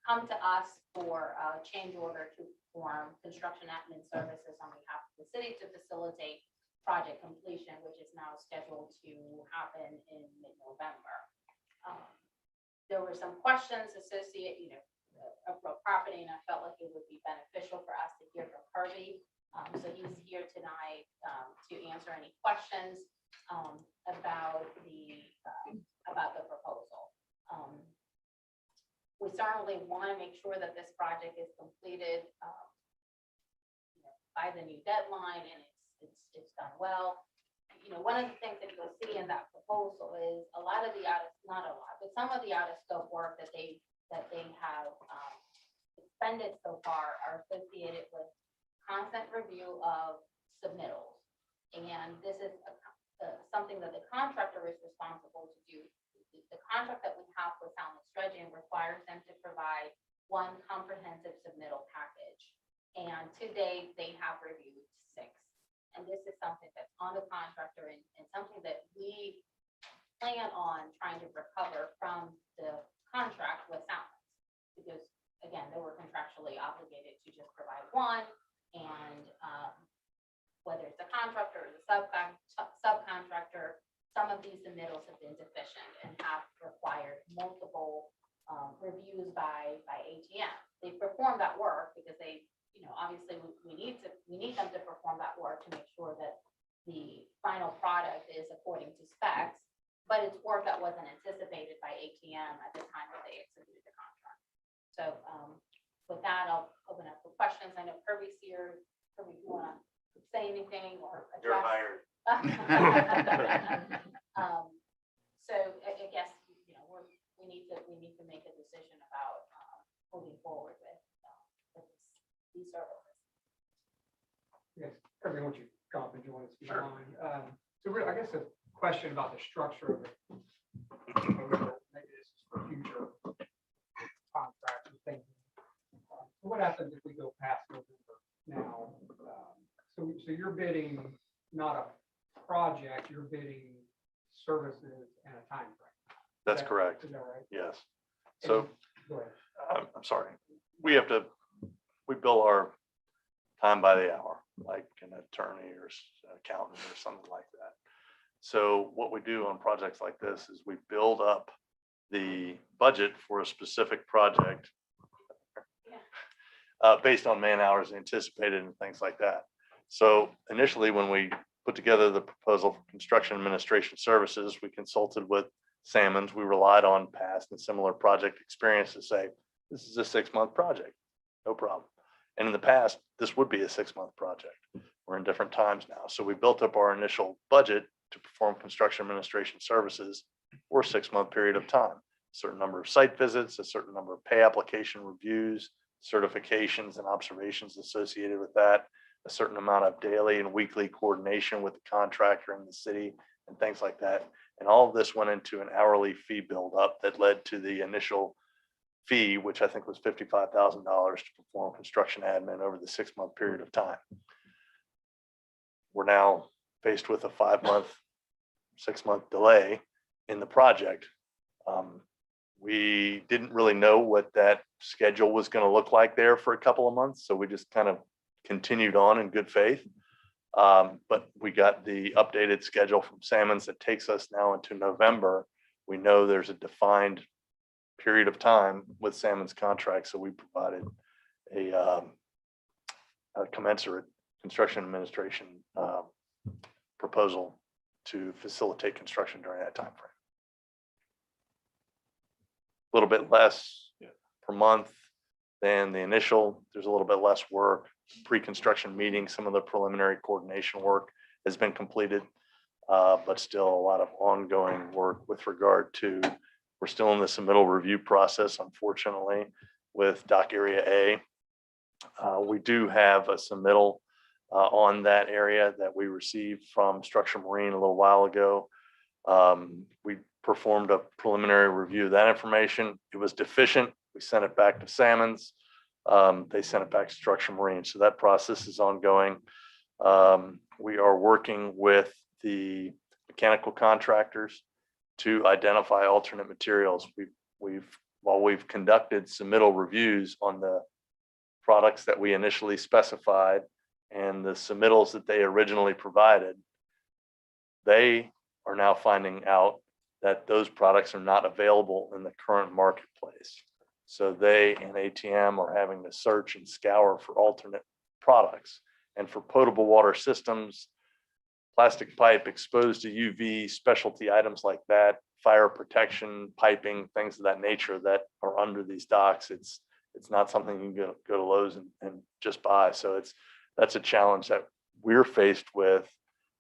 come to us for a change order to perform construction admin services on behalf of the city to facilitate project completion, which is now scheduled to happen in mid-November. There were some questions associated, of real property, and I felt like it would be beneficial for us to hear from Kirby. So he's here tonight to answer any questions about the proposal. We certainly want to make sure that this project is completed by the new deadline and it's done well. One of the things that you'll see in that proposal is a lot of the not a lot, but some of the out of scope work that they have expended so far are associated with constant review of submittals. And this is something that the contractor is responsible to do. The contract that we have with Soundless Dredging requires them to provide one comprehensive submittal package. And to date, they have reviewed 6. And this is something that's on the contractor and something that we plan on trying to recover from the contract with Soundless. Because again, they were contractually obligated to just provide one, and whether it's the contractor or the subcontractor, some of these submittals have been deficient and have required multiple reviews by ATM. They perform that work because they, obviously we need them to perform that work to make sure that the final product is according to specs, but it's work that wasn't anticipated by ATM at the time that they executed the contract. So with that, I'll open up for questions. I know Kirby's here. Kirby, if you want to say anything or address. You're hired. So I guess, we need to make a decision about moving forward with these services. Yes, Kirby, why don't you come up and join us? If you don't mind. So really, I guess a question about the structure of it. Maybe this is for future contracts and things. So what happens if we go past November now? So you're bidding not a project, you're bidding services and a time frame. That's correct. Is that right? Yes. So, Go ahead. I'm sorry, we bill our time by the hour, like an attorney or accountant or something like that. So what we do on projects like this is we build up the budget for a specific project based on man hours anticipated and things like that. So initially, when we put together the proposal for construction administration services, we consulted with Salmons. We relied on past and similar project experience to say, this is a 6-month project, no problem. And in the past, this would be a 6-month project. We're in different times now. So we built up our initial budget to perform construction administration services for a 6-month period of time. A certain number of site visits, a certain number of pay application reviews, certifications and observations associated with that, a certain amount of daily and weekly coordination with the contractor and the city and things like that. And all of this went into an hourly fee buildup that led to the initial fee, which I think was $55,000 to perform construction admin over the 6-month period of time. We're now faced with a 5-month, 6-month delay in the project. We didn't really know what that schedule was going to look like there for a couple of months, so we just kind of continued on in good faith. But we got the updated schedule from Salmons that takes us now into November. We know there's a defined period of time with Salmon's contract, so we provided a commensurate construction administration proposal to facilitate construction during that time frame. A little bit less per month than the initial. There's a little bit less work, pre-construction meetings, some of the preliminary coordination work has been completed, but still a lot of ongoing work with regard to, we're still in the submittal review process, unfortunately, with dock area A. We do have a submittal on that area that we received from Structure Marine a little while ago. We performed a preliminary review of that information. It was deficient. We sent it back to Salmons. They sent it back to Structure Marine. So that process is ongoing. We are working with the mechanical contractors to identify alternate materials. While we've conducted submittal reviews on the products that we initially specified and the submittals that they originally provided, they are now finding out that those products are not available in the current marketplace. So they and ATM are having to search and scour for alternate products. And for potable water systems, plastic pipe exposed to UV, specialty items like that, fire protection, piping, things of that nature that are under these docks, it's not something you can go to Lowe's and just buy. So that's a challenge that we're faced with,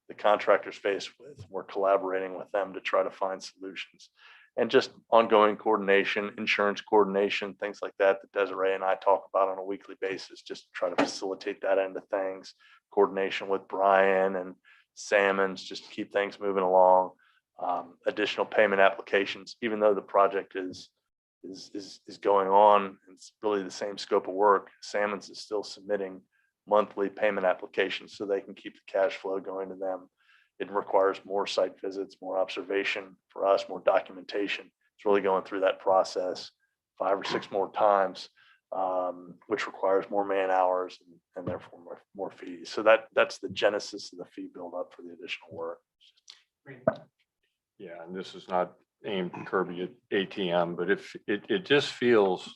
the contractors faced with. We're collaborating with them to try to find solutions. And just ongoing coordination, insurance coordination, things like that Desiree and I talk about on a weekly basis, just to try to facilitate that end of things. Coordination with Brian and Salmons, just to keep things moving along. Additional payment applications, even though the project is going on, it's really the same scope of work. Salmons is still submitting monthly payment applications so they can keep the cash flow going to them. It requires more site visits, more observation for us, more documentation. It's really going through that process 5 or 6 more times, which requires more man hours and therefore more fees. So that's the genesis of the fee build up for the additional work. Yeah, and this is not aimed, Kirby, at ATM, but if it just feels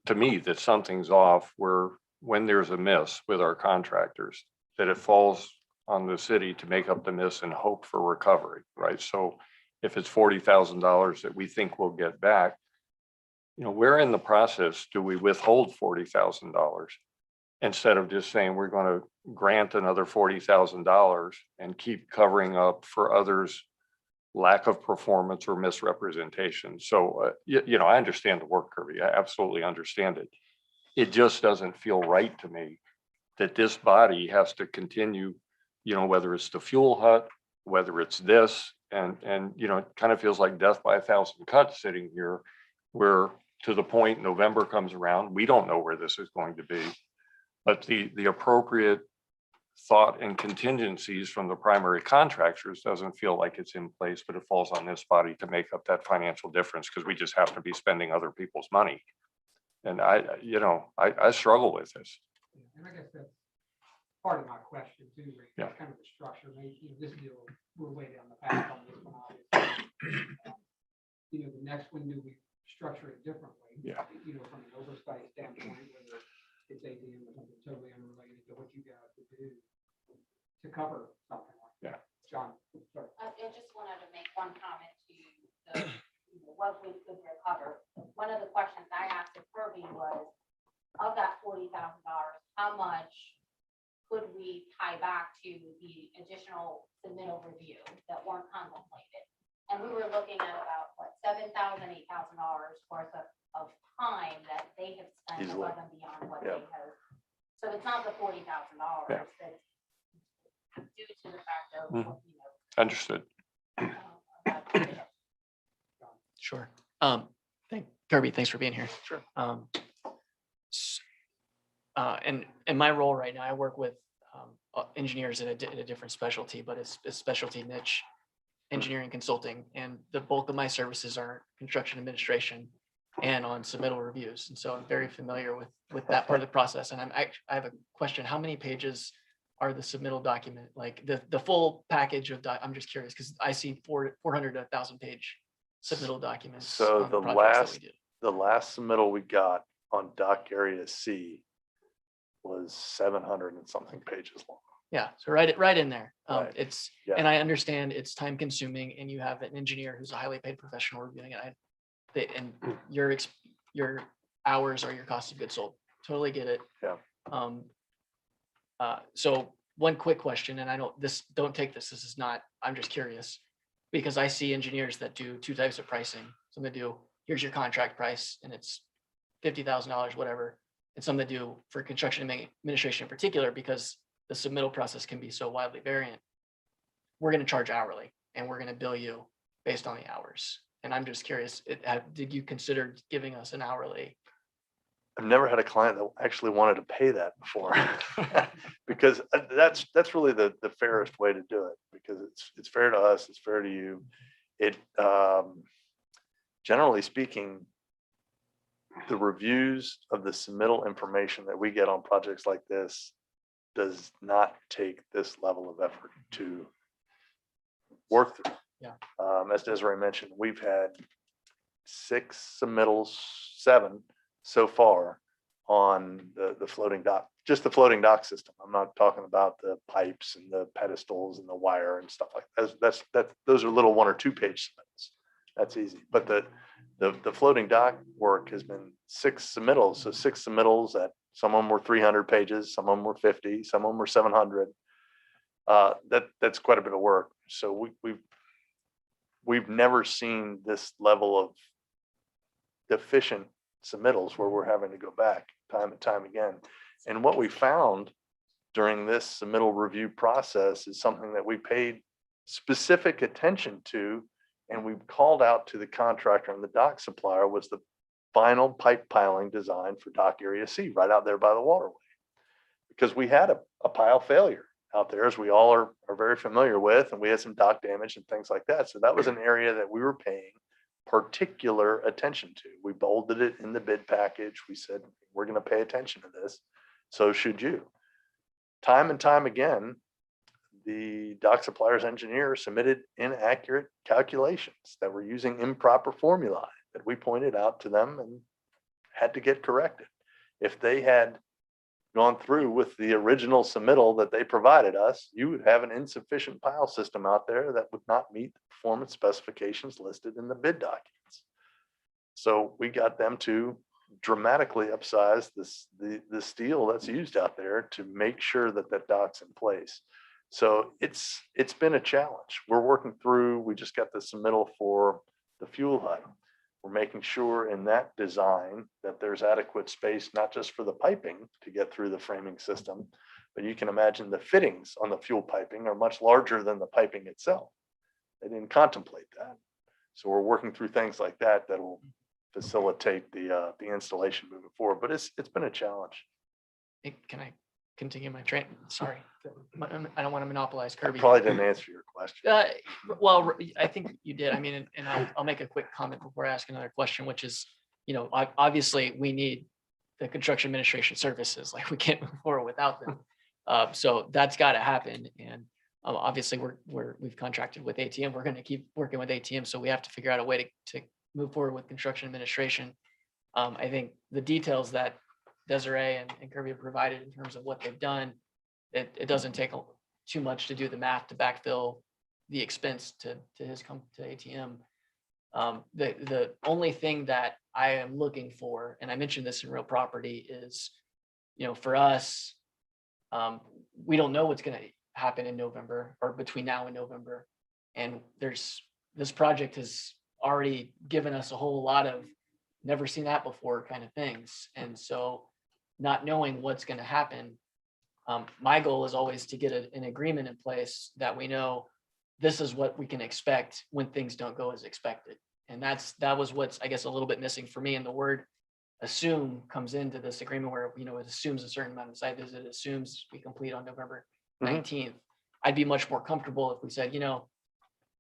to me that something's off where when there's a miss with our contractors, that it falls on the city to make up the miss and hope for recovery, right? So if it's $40,000 that we think we'll get back, where in the process do we withhold $40,000 instead of just saying we're going to grant another $40,000 and keep covering up for others' lack of performance or misrepresentation? So, I understand the work, Kirby. I absolutely understand it. It just doesn't feel right to me that this body has to continue, whether it's the fuel hut, whether it's this, and it kind of feels like death by 1,000 cuts sitting here, where to the point November comes around, we don't know where this is going to be, but the appropriate thought and contingencies from the primary contractors doesn't feel like it's in place, but it falls on this body to make up that financial difference because we just happen to be spending other people's money. And I struggle with this. And I guess that's part of my question too, Rick. Yeah. Kind of the structure, maybe this deal, we're way down the path on this one, obviously. The next one, do we structure it differently? Yeah. From an oversight standpoint, whether it's ATM or something totally unrelated to what you guys would do to cover something like that. John, sorry. I just wanted to make one comment to what we could recover. One of the questions I asked of Kirby was, of that $40,000, how much could we tie back to the additional submittal review that weren't contemplated? And we were looking at about, $7,000, $8,000 worth of time that they have spent Easily. above and beyond what Yeah. they have. So it's not the $40,000 Yeah. that's due to the fact of, Mhm. Understood. about- Sure. Kirby, thanks for being here. Sure. And in my role right now, I work with engineers in a different specialty, but it's a specialty niche engineering consulting, and the bulk of my services are construction administration and on submittal reviews. And so I'm very familiar with that part of the process. And I have a question. How many pages are the submittal document? Like the full package of, I'm just curious, because I see 400 to 1,000 page submittal documents. So on the projects that we do. The last submittal we got on dock area C was 700 and something pages long. Yeah, so right in there. Right. It's, Yeah. and I understand it's time consuming and you have an engineer who's a highly paid professional reviewing it. And your hours are your cost of goods sold. Totally get it. Yeah. So one quick question, and don't take this is not, I'm just curious. Because I see engineers that do two types of pricing. Some that do, here's your contract price and it's $50,000, whatever. And some that do for construction administration in particular, because the submittal process can be so wildly variant. We're going to charge hourly and we're going to bill you based on the hours. And I'm just curious, did you consider giving us an hourly? I've never had a client that actually wanted to pay that before. Because that's really the fairest way to do it, because it's fair to us, it's fair to you. It, generally speaking, the reviews of the submittal information that we get on projects like this does not take this level of effort to work through. Yeah. As Desiree mentioned, we've had 6 submittals, 7 so far on the floating dock, just the floating dock system. I'm not talking about the pipes and the pedestals and the wire and stuff like that. Those are little 1 or 2 page submittals. That's easy. But the floating dock work has been 6 submittals. So 6 submittals that some of them were 300 pages, some of them were 50, some of them were 700. That's quite a bit of work. So we've never seen this level of deficient submittals where we're having to go back time and time again. And what we found during this submittal review process is something that we paid specific attention to, and we called out to the contractor and the dock supplier, was the final pipe piling design for dock area C right out there by the waterway. Because we had a pile failure out there, as we all are very familiar with, and we had some dock damage and things like that. So that was an area that we were paying particular attention to. We bolded it in the bid package. We said, we're going to pay attention to this. So should you. Time and time again, the dock supplier's engineer submitted inaccurate calculations that were using improper formulae that we pointed out to them and had to get corrected. If they had gone through with the original submittal that they provided us, you would have an insufficient pile system out there that would not meet the performance specifications listed in the bid documents. So we got them to dramatically upsize the steel that's used out there to make sure that that dock's in place. So it's been a challenge. We're working through, we just got the submittal for the fuel hut. We're making sure in that design that there's adequate space, not just for the piping to get through the framing system, but you can imagine the fittings on the fuel piping are much larger than the piping itself. They didn't contemplate that. So we're working through things like that that will facilitate the installation moving forward, but it's been a challenge. Can I continue my train? Sorry, I don't want to monopolize I Kirby. probably didn't answer your question. Well, I think you did. I mean, and I'll make a quick comment before I ask another question, which is, obviously we need the construction administration services. Like, we can't move forward without them. So that's got to happen. And obviously we've contracted with ATM. We're going to keep working with ATM. So we have to figure out a way to move forward with construction administration. I think the details that Desiree and Kirby have provided in terms of what they've done, it doesn't take too much to do the math to backfill the expense to ATM. The only thing that I am looking for, and I mentioned this in real property, is, for us, we don't know what's going to happen in November or between now and November. And this project has already given us a whole lot of never seen that before kind of things. And so, not knowing what's going to happen, my goal is always to get an agreement in place that we know this is what we can expect when things don't go as expected. And that was what's, I guess, a little bit missing for me. And the word assume comes into this agreement where, it assumes a certain amount of site visit, assumes we complete on November 19th. I'd be much more comfortable if we said,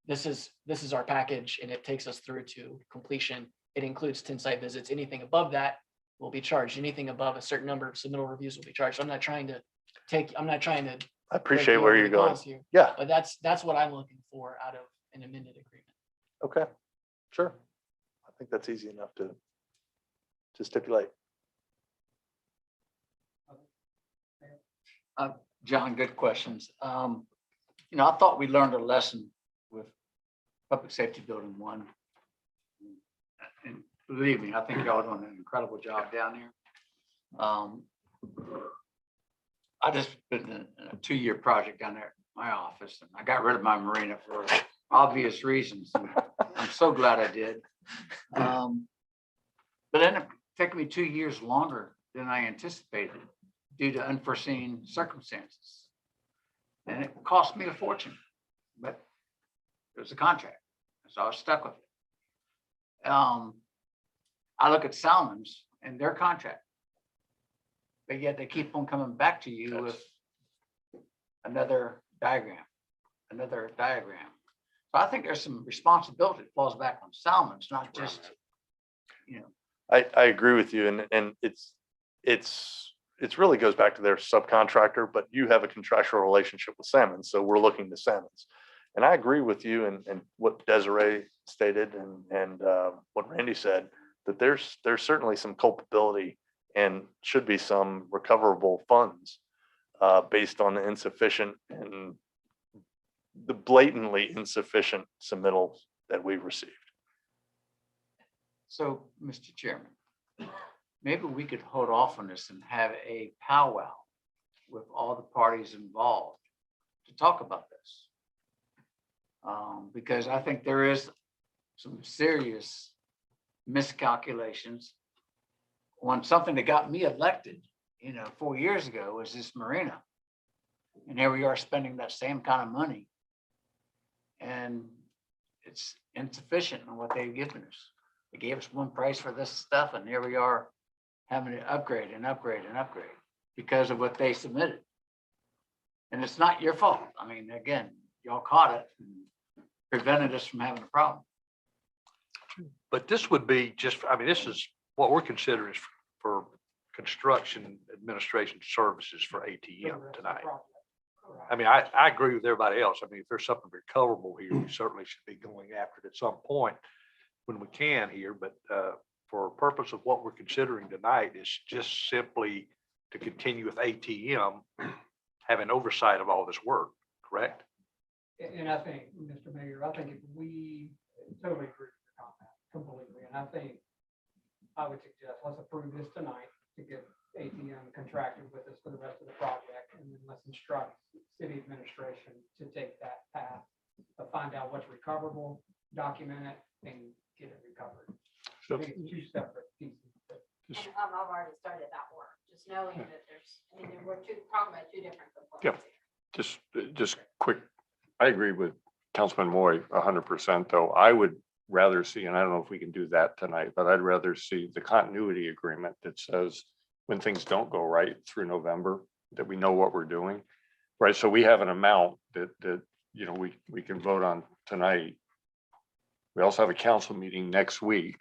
this is our package and it takes us through to completion. It includes 10 site visits. Anything above that will be charged. Anything above a certain number of submittal reviews will be charged. I'm not trying to I break appreciate you where over you're the going. coals here, Yeah, but that's what I'm looking for out of an amended agreement. okay, sure. I think that's easy enough to stipulate. John, good questions. I thought we learned a lesson with Public Safety Building 1. And believe me, I think y'all doing an incredible job down there. I just been in a 2-year project down there at my office, and I got rid of my marina for obvious reasons. And I'm so glad I did. But it ended up taking me 2 years longer than I anticipated due to unforeseen circumstances. And it cost me a fortune, but it was a contract, so I was stuck with it. I look at Salmons and their contract, but yet they keep on coming back to you with another diagram. So I think there's some responsibility that falls back on Salmons, not just, I agree with you, and it's really goes back to their subcontractor, but you have a contractual relationship with Salmons, so we're looking to Salmons. And I agree with you and what Desiree stated and what Randy said, that there's certainly some culpability and should be some recoverable funds based on the insufficient and the blatantly insufficient submittals that we've received. so, Mr. Chairman, maybe we could hold off on this and have a powwow with all the parties involved to talk about this. Because I think there is some serious miscalculations on something that got me elected, 4 years ago, was this marina. And here we are spending that same kind of money. And it's insufficient in what they've given us. They gave us one price for this stuff, and here we are having to upgrade and upgrade and upgrade because of what they submitted. And it's not your fault. I mean, again, y'all caught it and prevented us from having a problem. But this would be just, this is what we're considering is for construction administration services for ATM tonight. I agree with everybody else. If there's something recoverable here, we certainly should be going after it at some point when we can here, but for purpose of what we're considering tonight is just simply to continue with ATM having oversight of all this work, correct? And I think, Mr. Mayor, if we totally agree with your comment completely, and I would suggest, let's approve this tonight to get ATM contracted with us for the rest of the project, and then let's instruct city administration to take that path to find out what's recoverable, document it, and get it recovered. I think it's two separate pieces. And I've already started that work, just knowing that we're talking about two different components here. Just quick, I agree with Councilman Moy 100%, though. I would rather see, and I don't know if we can do that tonight, but I'd rather see the continuity agreement that says when things don't go right through November, that we know what we're doing, right? So we have an amount that we can vote on tonight. We also have a council meeting next week.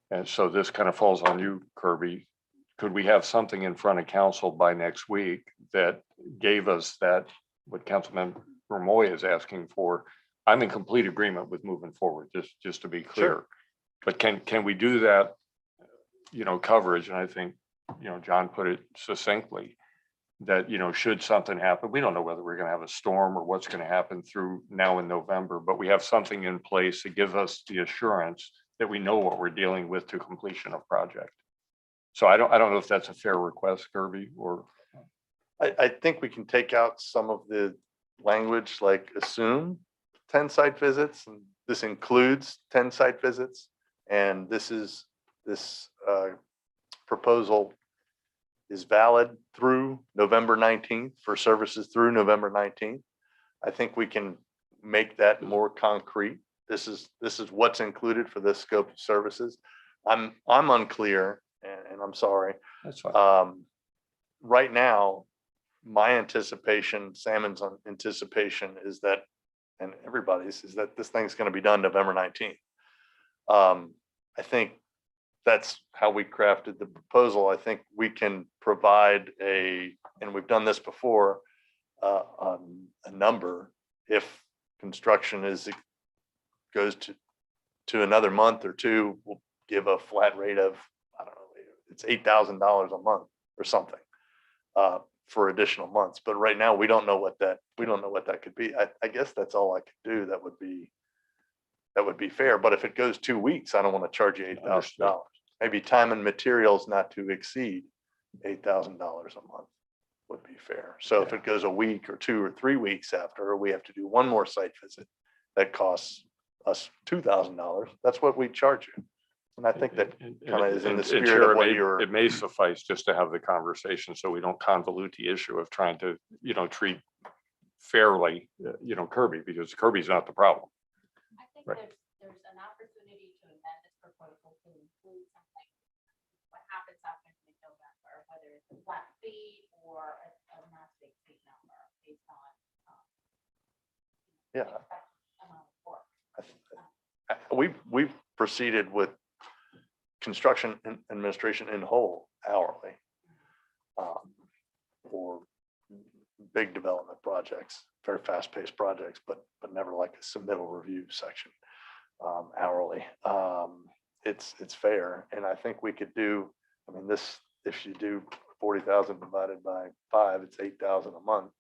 And so this kind of falls on you, Kirby. Could we have something in front of council by next week that gave us that, what Councilman Moy is asking for? I'm in complete agreement with moving forward, just to be clear. Sure. But can we do that, coverage? And I think, John put it succinctly, that, should something happen, we don't know whether we're going to have a storm or what's going to happen through now in November, but we have something in place that gives us the assurance that we know what we're dealing with to completion of project. So I don't know if that's a fair request, Kirby, or. I think we can take out some of the language, like assume 10 site visits, and this includes 10 site visits. And this proposal is valid through November 19th for services through November 19th. I think we can make that more concrete. This is what's included for this scope of services. I'm unclear, and I'm sorry. That's fine. Right now, my anticipation, Salmon's anticipation, is that and everybody's, is that this thing's gonna be done November 19th. I think that's how we crafted the proposal. I think we can provide and we've done this before, a number if construction goes to another month or two, we'll give a flat rate of, I don't know, it's $8,000 a month or something for additional months. But right now, we don't know what that could be. I guess that's all I could do. That would be fair. But if it goes 2 weeks, I don't want to charge you $8,000. Maybe time and materials not to exceed $8,000 a month would be fair. So if it goes a week or 2 or 3 weeks after, we have to do one more site visit that costs us $2,000. That's what we charge you. And I think that kind of is in the spirit Chair, of what you're. it may suffice just to have the conversation so we don't convolute the issue of trying to, treat fairly, Kirby, because Kirby's not the problem. I think Right. there's an opportunity to amend this proposal to include something, what happens after mid-November, whether it's a flat fee or a massive fee number based on. Yeah. expected amount of work. We've proceeded with construction administration in whole hourly for big development projects, very fast-paced projects, but never like a submittal review section hourly. It's fair, and I think we could do. I mean, if you do 40,000 divided by 5, it's 8,000 a month.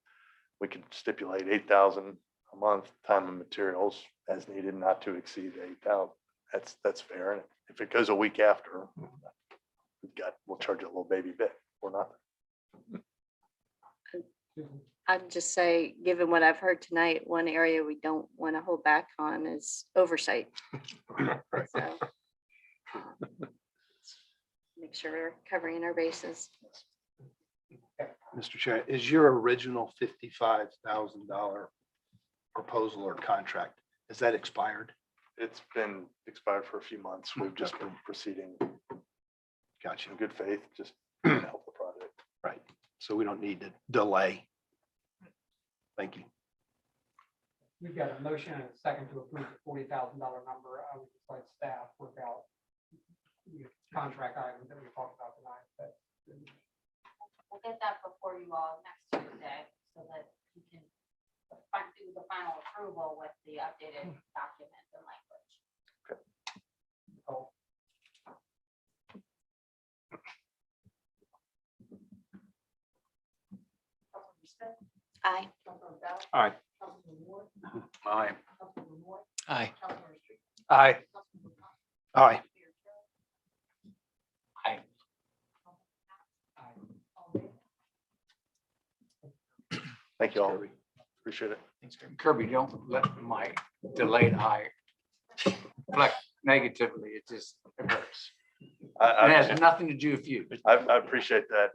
We could stipulate 8,000 a month, time and materials as needed, not to exceed 8,000. That's fair. And if it goes a week after, we'll charge you a little baby bit or nothing. I'd just say, given what I've heard tonight, one area we don't want to hold back on is oversight. So, make sure we're covering our bases. Mr. Chair, is your original $55,000 proposal or contract, is that expired? It's been expired for a few months. We've just been proceeding Gotcha. in good faith, just to help the project. Right. So we don't need to delay. Thank you. We've got a motion and a second to approve the $40,000 number. I would just like staff work out the contract items that we talked about tonight. But We'll get that before you all next Tuesday so that you can do the final approval with the updated documents and language. oh, Councilmember Smith, Aye. Councilmember Bell. Aye. Councilmember Ward, Aye. Councilmember Moore, Aye. Councilmember Street, Aye. Councilmember Thomas, Aye. Mayor Carroll, Aye. Councilmember Pat, Thank you all. Appreciate it. Thanks, Kirby. Kirby, don't let my delayed eye reflect negatively. It hurts. It has nothing to do with you. I appreciate that.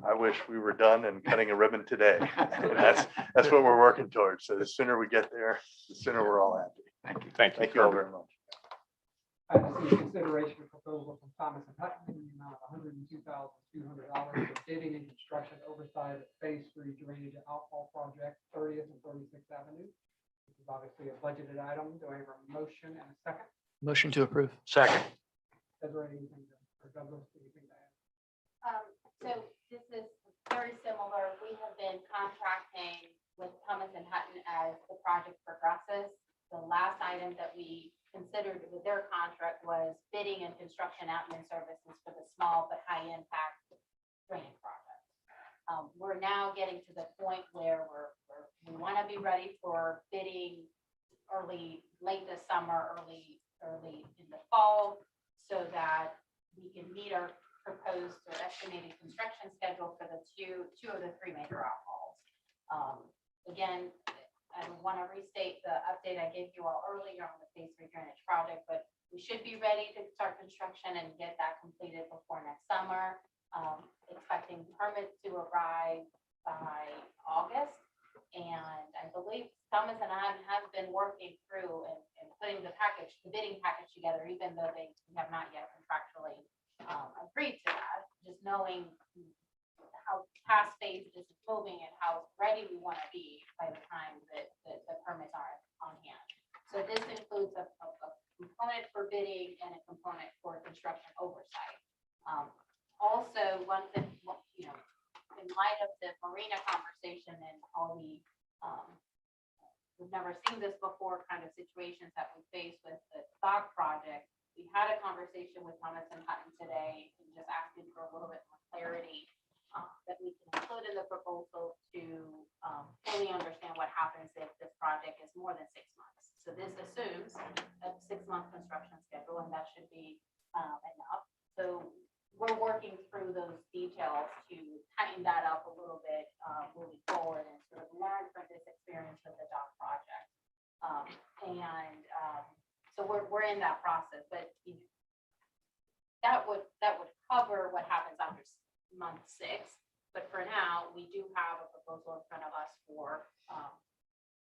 I wish we were done and cutting a ribbon today. That's what we're working towards. So the sooner we get there, the sooner we're all happy. Thank you. Thank you all very much. Item C, consideration of proposal from Thomas and Hutton in the amount of $102,200 for bidding and construction oversight of Phase 3 drainage and outfall project 30th and 36th Avenue. This is obviously a budgeted item. Do I have a motion and a second? Motion to approve. Second. Desiree, anything or Douglas, anything to add? So this is very similar. We have been contracting with Thomas and Hutton as the project progresses. The last item that we considered with their contract was bidding and construction admin services for the small but high impact drainage projects. We're now getting to the point where we want to be ready for bidding late this summer, early in the fall, so that we can meet our proposed or estimated construction schedule for the two of the three major outfalls. Again, I want to restate the update I gave you all earlier on the Phase 3 drainage project, but we should be ready to start construction and get that completed before next summer. Expecting permits to arrive by August. And I believe Thomas and I have been working through and putting the bidding package together, even though they have not yet contractually agreed to that. Just knowing how past phase is moving and how ready we want to be by the time that the permits are on hand. So this includes a component for bidding and a component for construction oversight. Also, one thing, you know, in light of the marina conversation and all the, we've never seen this before kind of situations that we face with the dock project. We had a conversation with Thomas and Hutton today and just asking for a little bit more clarity that we can include in the proposal to fully understand what happens if this project is more than 6 months. So this assumes a 6-month construction schedule, and that should be enough. So we're working through those details to tighten that up a little bit moving forward and sort of learn from this experience with the dock project. So we're in that process, but you know, that would cover what happens after month 6. But for now, we do have a proposal in front of us for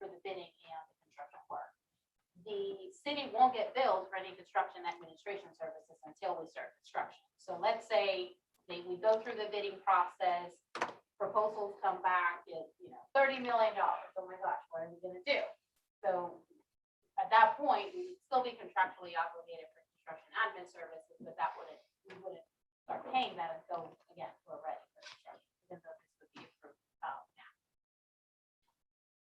the bidding and the construction work. The city won't get billed for any construction administration services until we start construction. So let's say we go through the bidding process, proposals come back at, you know, $30 million. Oh my gosh, what are we gonna do? So at that point, we would still be contractually obligated for construction admin services, but we wouldn't start paying that until, again, we're ready for construction, even though this would be approved now.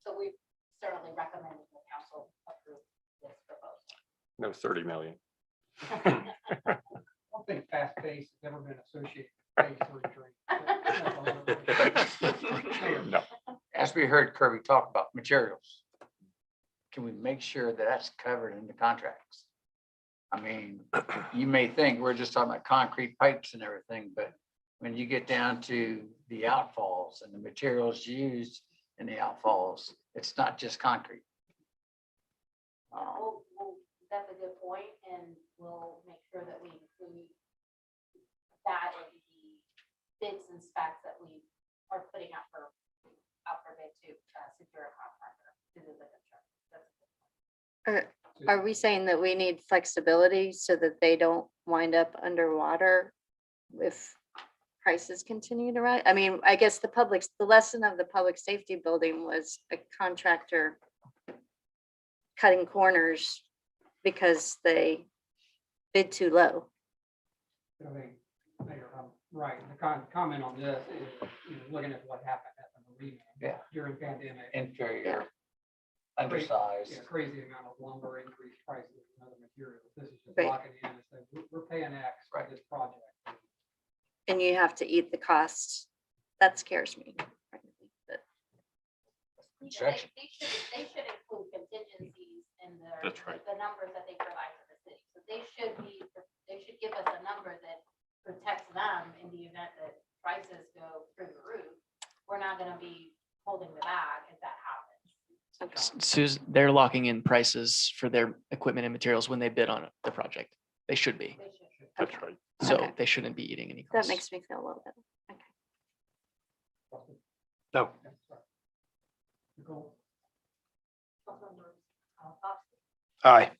So we certainly recommend that the council approve this proposal. No 30 million. I don't think fast pace has ever been associated with phase surgery. No. As we heard Kirby talk about materials, can we make sure that that's covered in the contracts? I mean, you may think we're just talking about concrete pipes and everything, but when you get down to the outfalls and the materials used in the outfalls, it's not just concrete. That's a good point, and we'll make sure that we include that in the bids and specs that we are putting out for bid to secure a contractor to do the construction. That's a good point. Are we saying that we need flexibility so that they don't wind up underwater if prices continue to rise? I mean, I guess the lesson of the public safety building was a contractor cutting corners because they bid too low. I think, Mayor, right, the comment on this is, you know, looking at what happened at the marina Yeah. during pandemic. Inferior, undersized. Yeah, crazy amount of lumber increased prices and other materials. This is just Right. locking in and saying, we're paying X for Right. this project. And you have to eat the costs. That scares me. frankly, but- Construction. They should include contingencies in That's right. the numbers that they provide to the city. So they should give us a number that protects them in the event that prices go through the roof. We're not gonna be holding the bag if that happens. Okay. Susan, they're locking in prices for their equipment and materials when they bid on the project. They should be. They should. That's right. So Okay. they shouldn't be eating any That costs. makes me feel a little better. No. Nicole? Councilmember, Fox, Aye.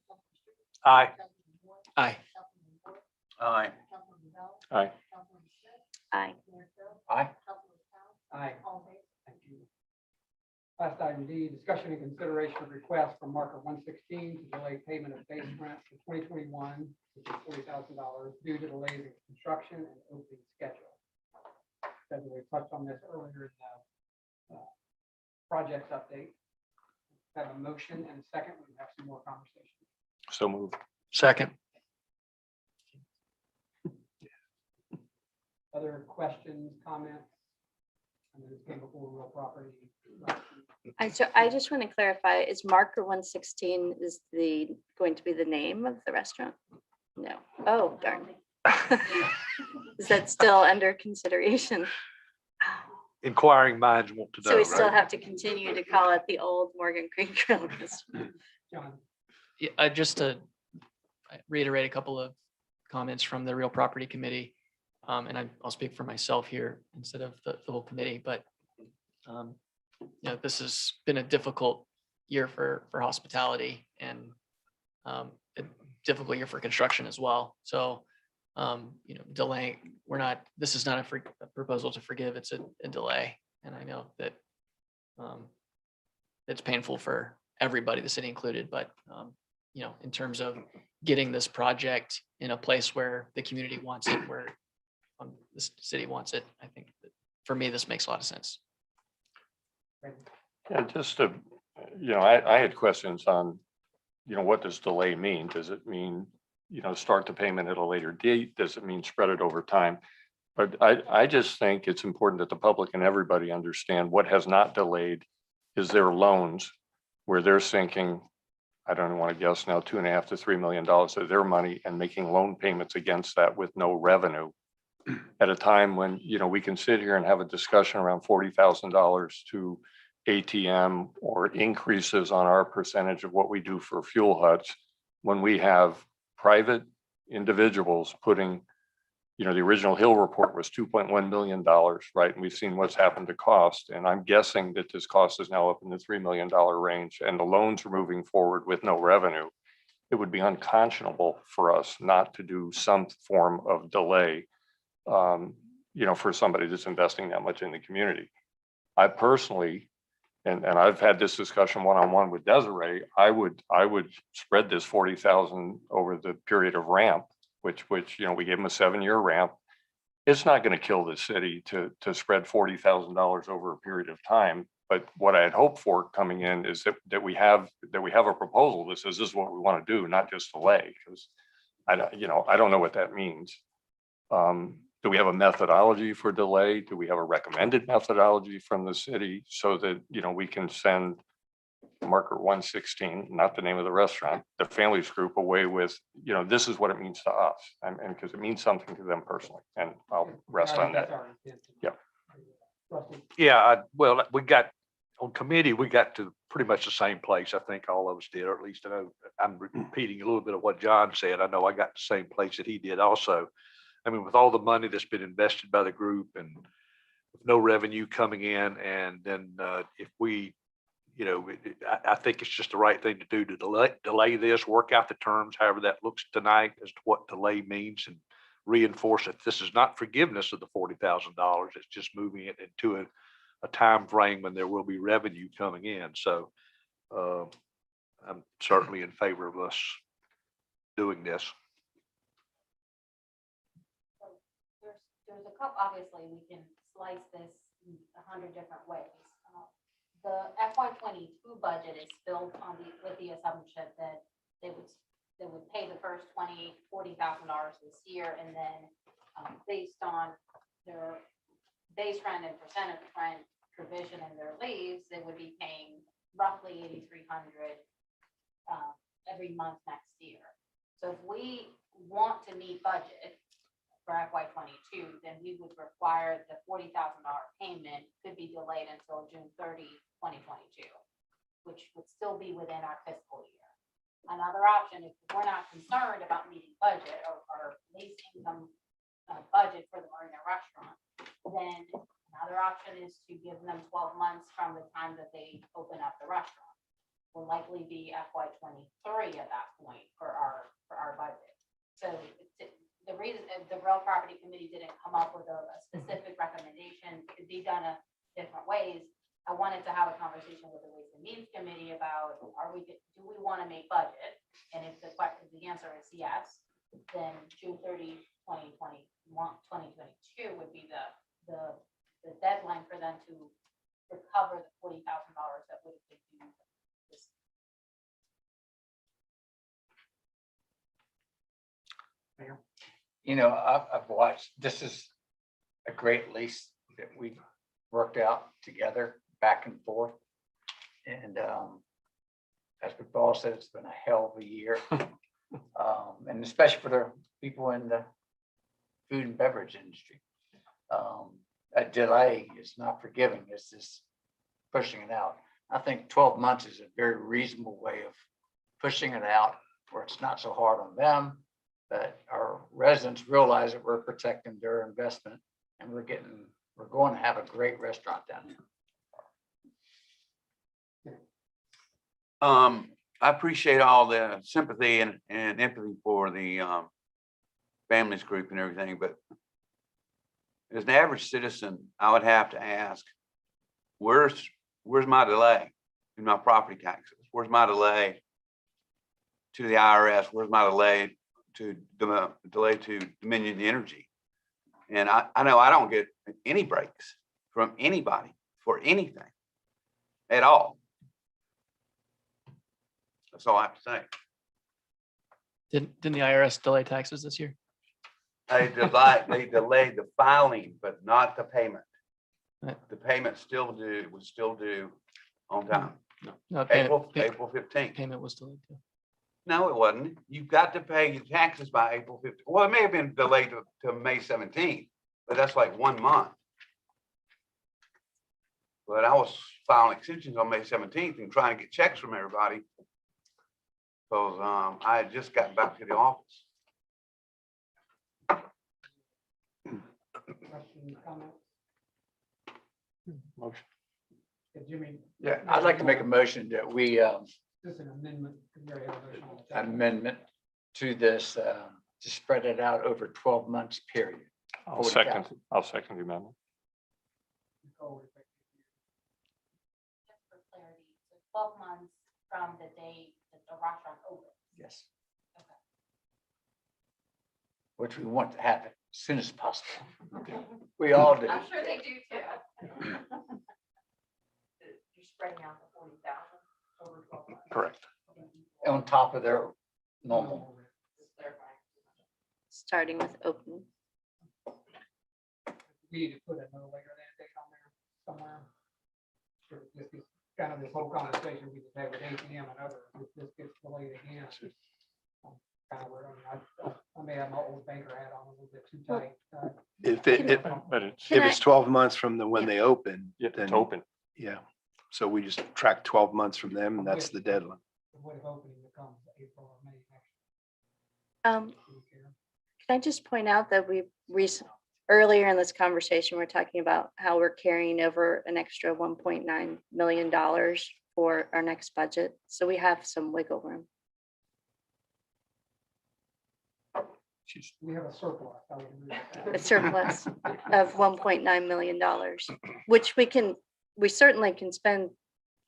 Aye. Councilmember Moore, Aye. Councilmember Wood, Aye. Councilmember Bell, Aye. Councilmember Smith, Aye. Mayor Phil, Aye. Councilmember Powell, Aye. all in favor? Thank you. Last item D, discussion and consideration of request from marker 116 to delay payment of base rent for 2021, which is $40,000 due to delays in construction and opening schedule. As we touched on this earlier in the projects update. Have a motion and a second. We have some more conversation. So move. Second. Other questions, comments? And then this came before real property. I just want to clarify, is marker 116 is going to be the name of the restaurant? No. Oh, darn. Is that still under consideration? Inquiring minds want to know. So we still right? have to continue to call it the old Morgan Creek Grill Restaurant. John, Yeah, just to reiterate a couple of comments from the real property committee. And I'll speak for myself here instead of the whole committee, but you know, this has been a difficult year for hospitality and a difficult year for construction as well. So delaying, this is not a proposal to forgive, it's a delay. And I know that it's painful for everybody, the city included, but in terms of getting this project in a place where the community wants it, where the city wants it, I think that for me, this makes a lot of sense. Yeah, just to, I had questions on, what does delay mean? Does it mean, start the payment at a later date? Does it mean spread it over time? But I just think it's important that the public and everybody understand what has not delayed is their loans, where they're sinking, I don't want to guess now, $2.5 to $3 million of their money and making loan payments against that with no revenue. At a time when, we can sit here and have a discussion around $40,000 to ATM or increases on our percentage of what we do for fuel huts, when we have private individuals putting, the original Hill report was $2.1 million, right? And we've seen what's happened to cost. And I'm guessing that this cost is now up in the $3 million range, and the loans are moving forward with no revenue. It would be unconscionable for us not to do some form of delay, for somebody that's investing that much in the community. I personally, and I've had this discussion one-on-one with Desiree, I would spread this 40,000 over the period of ramp, which we gave them a 7-year ramp. It's not going to kill the city to spread $40,000 over a period of time. But what I had hoped for coming in is that we have a proposal that says this is what we want to do, not just delay, because I don't know what that means. Do we have a methodology for delay? Do we have a recommended methodology from the city so that, we can send Marker 116, not the name of the restaurant, the families group away with, this is what it means to us, and because it means something to them personally, and I'll rest on that. Yeah. Yeah, well, on committee, we got to pretty much the same place. I think all of us did, or at least I know I'm repeating a little bit of what John said. I know I got the same place that he did also. I mean, with all the money that's been invested by the group and with no revenue coming in, and then if we, I think it's just the right thing to do to delay this, work out the terms, however that looks tonight as to what delay means, and reinforce that this is not forgiveness of the $40,000. It's just moving it into a time frame when there will be revenue coming in. So I'm certainly in favor of us doing this. There's a couple, obviously, we can slice this in 100 different ways. The FY '22 budget is built with the assumption that they would pay the first $40,000 this year, and then based on their base rent and percentage rent provision in their leaves, they would be paying roughly $8,300 every month next year. So if we want to meet budget for FY '22, then we would require the $40,000 payment could be delayed until June 30, 2022, which would still be within our fiscal year. Another option, if we're not concerned about meeting budget or least income budget for the Marina restaurant, then another option is to give them 12 months from the time that they open up the restaurant. Will likely be FY '23 at that point for our budget. So the reason the Real Property Committee didn't come up with a specific recommendation, could be done different ways. I wanted to have a conversation with the Ways and Means Committee about, do we want to make budget? And if the answer is yes, then June 30, 2022 would be the deadline for them to recover the $40,000 that would have been due this. I've watched, this is a great lease that we worked out together back and forth. And as Paul said, it's been a hell of a year. And especially for the people in the food and beverage industry. A delay is not forgiving, it's just pushing it out. I think 12 months is a very reasonable way of pushing it out where it's not so hard on them, but our residents realize that we're protecting their investment, and we're going to have a great restaurant down there. I appreciate all the sympathy and empathy for the families group and everything, but as an average citizen, I would have to ask, where's my delay in my property taxes? Where's my delay to the IRS? Where's my delay to Dominion Energy? And I know I don't get any breaks from anybody for anything at all. That's all I have to say. Didn't the IRS delay taxes this year? They delayed the filing, but not the payment. Right. The payment was still due on time. No, payment, April 15th. payment was delayed too. No, it wasn't. You've got to pay your taxes by April 15th. Well, it may have been delayed to May 17th, but that's like 1 month. But I was filing extensions on May 17th and trying to get checks from everybody. Because I had just gotten back to the office. Questions, comments? Motion. Jimmy, Yeah, I'd like to make a motion that we just an amendment. We already have a motion on the table. amendment to this, to spread it out over 12 months period. I'll 40,000. second the amendment. Nicole, if I could- Just for clarity, so 12 months from the date that the restaurant opens. Yes. Okay. Which we want to happen as soon as possible. We all do. I'm sure they do too. You're spreading out the 40,000 over 12 months. Correct. On top of their normal. Just clarifying. Starting with opening. We need to put a no later than date on there somewhere. Sure, this is kind of this whole conversation we just had with ATM and others, if this gets delayed again. Kind of where, I may have my old banker hat on a little bit too tight. But it's, Can If I- it's 12 months from when they open, yeah, then, it's open. yeah. So we just track 12 months from them, and that's the deadline. What if opening becomes April or May next year? Can I just point out that earlier in this conversation, we're talking about how we're carrying over an extra $1.9 million for our next budget. So we have some wiggle room. We have a surplus. I would agree with that. A surplus of $1.9 million, which we certainly can spend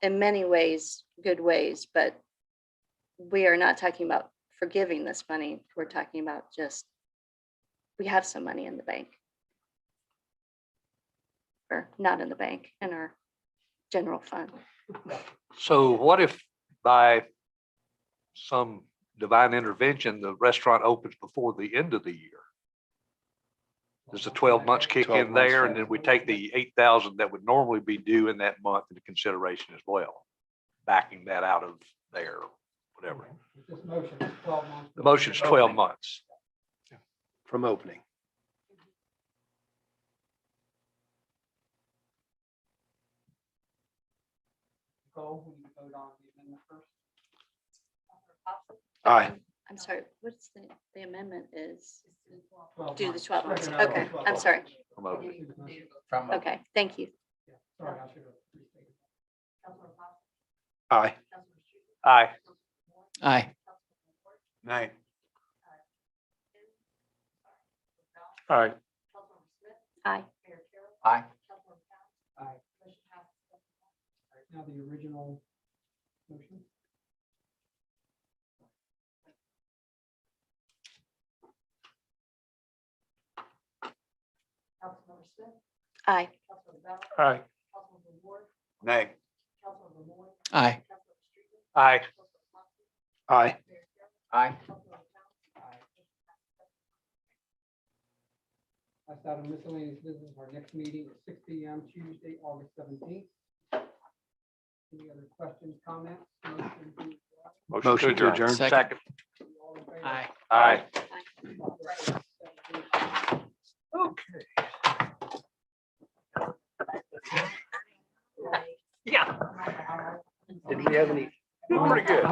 in many ways, good ways, but we are not talking about forgiving this money. We're talking about just, we have some money in the bank. Or not in the bank, in our general fund. So what if by some divine intervention, the restaurant opens before the end of the year? Does the 12 months kick 12 in there, and months, then we take the 8,000 that would normally be due in that month into consideration as well? Backing that out of there, whatever. This motion is 12 months. The motion's 12 months. From opening. Nicole, we need to vote on the amendment first. Aye. I'm sorry, what's the amendment is? 12 Do the months. 12 months. Striking out Okay, 12 I'm sorry. From opening. From Okay, thank you. Yeah, sorry, I should have restated. Aye. Aye. Aye. Nay. All right. Aye. Aye. Aye. All right, now the original motion. Aye. All right. Nay. Aye. Aye. Aye. Aye. Last item miscellaneous business, our next meeting is 6 p.m. Tuesday, August 17th. Any other questions, comments? Motion to adjourn. Second. All in favor? Aye. Aye. Okay. Yeah. Did we have any? Pretty good.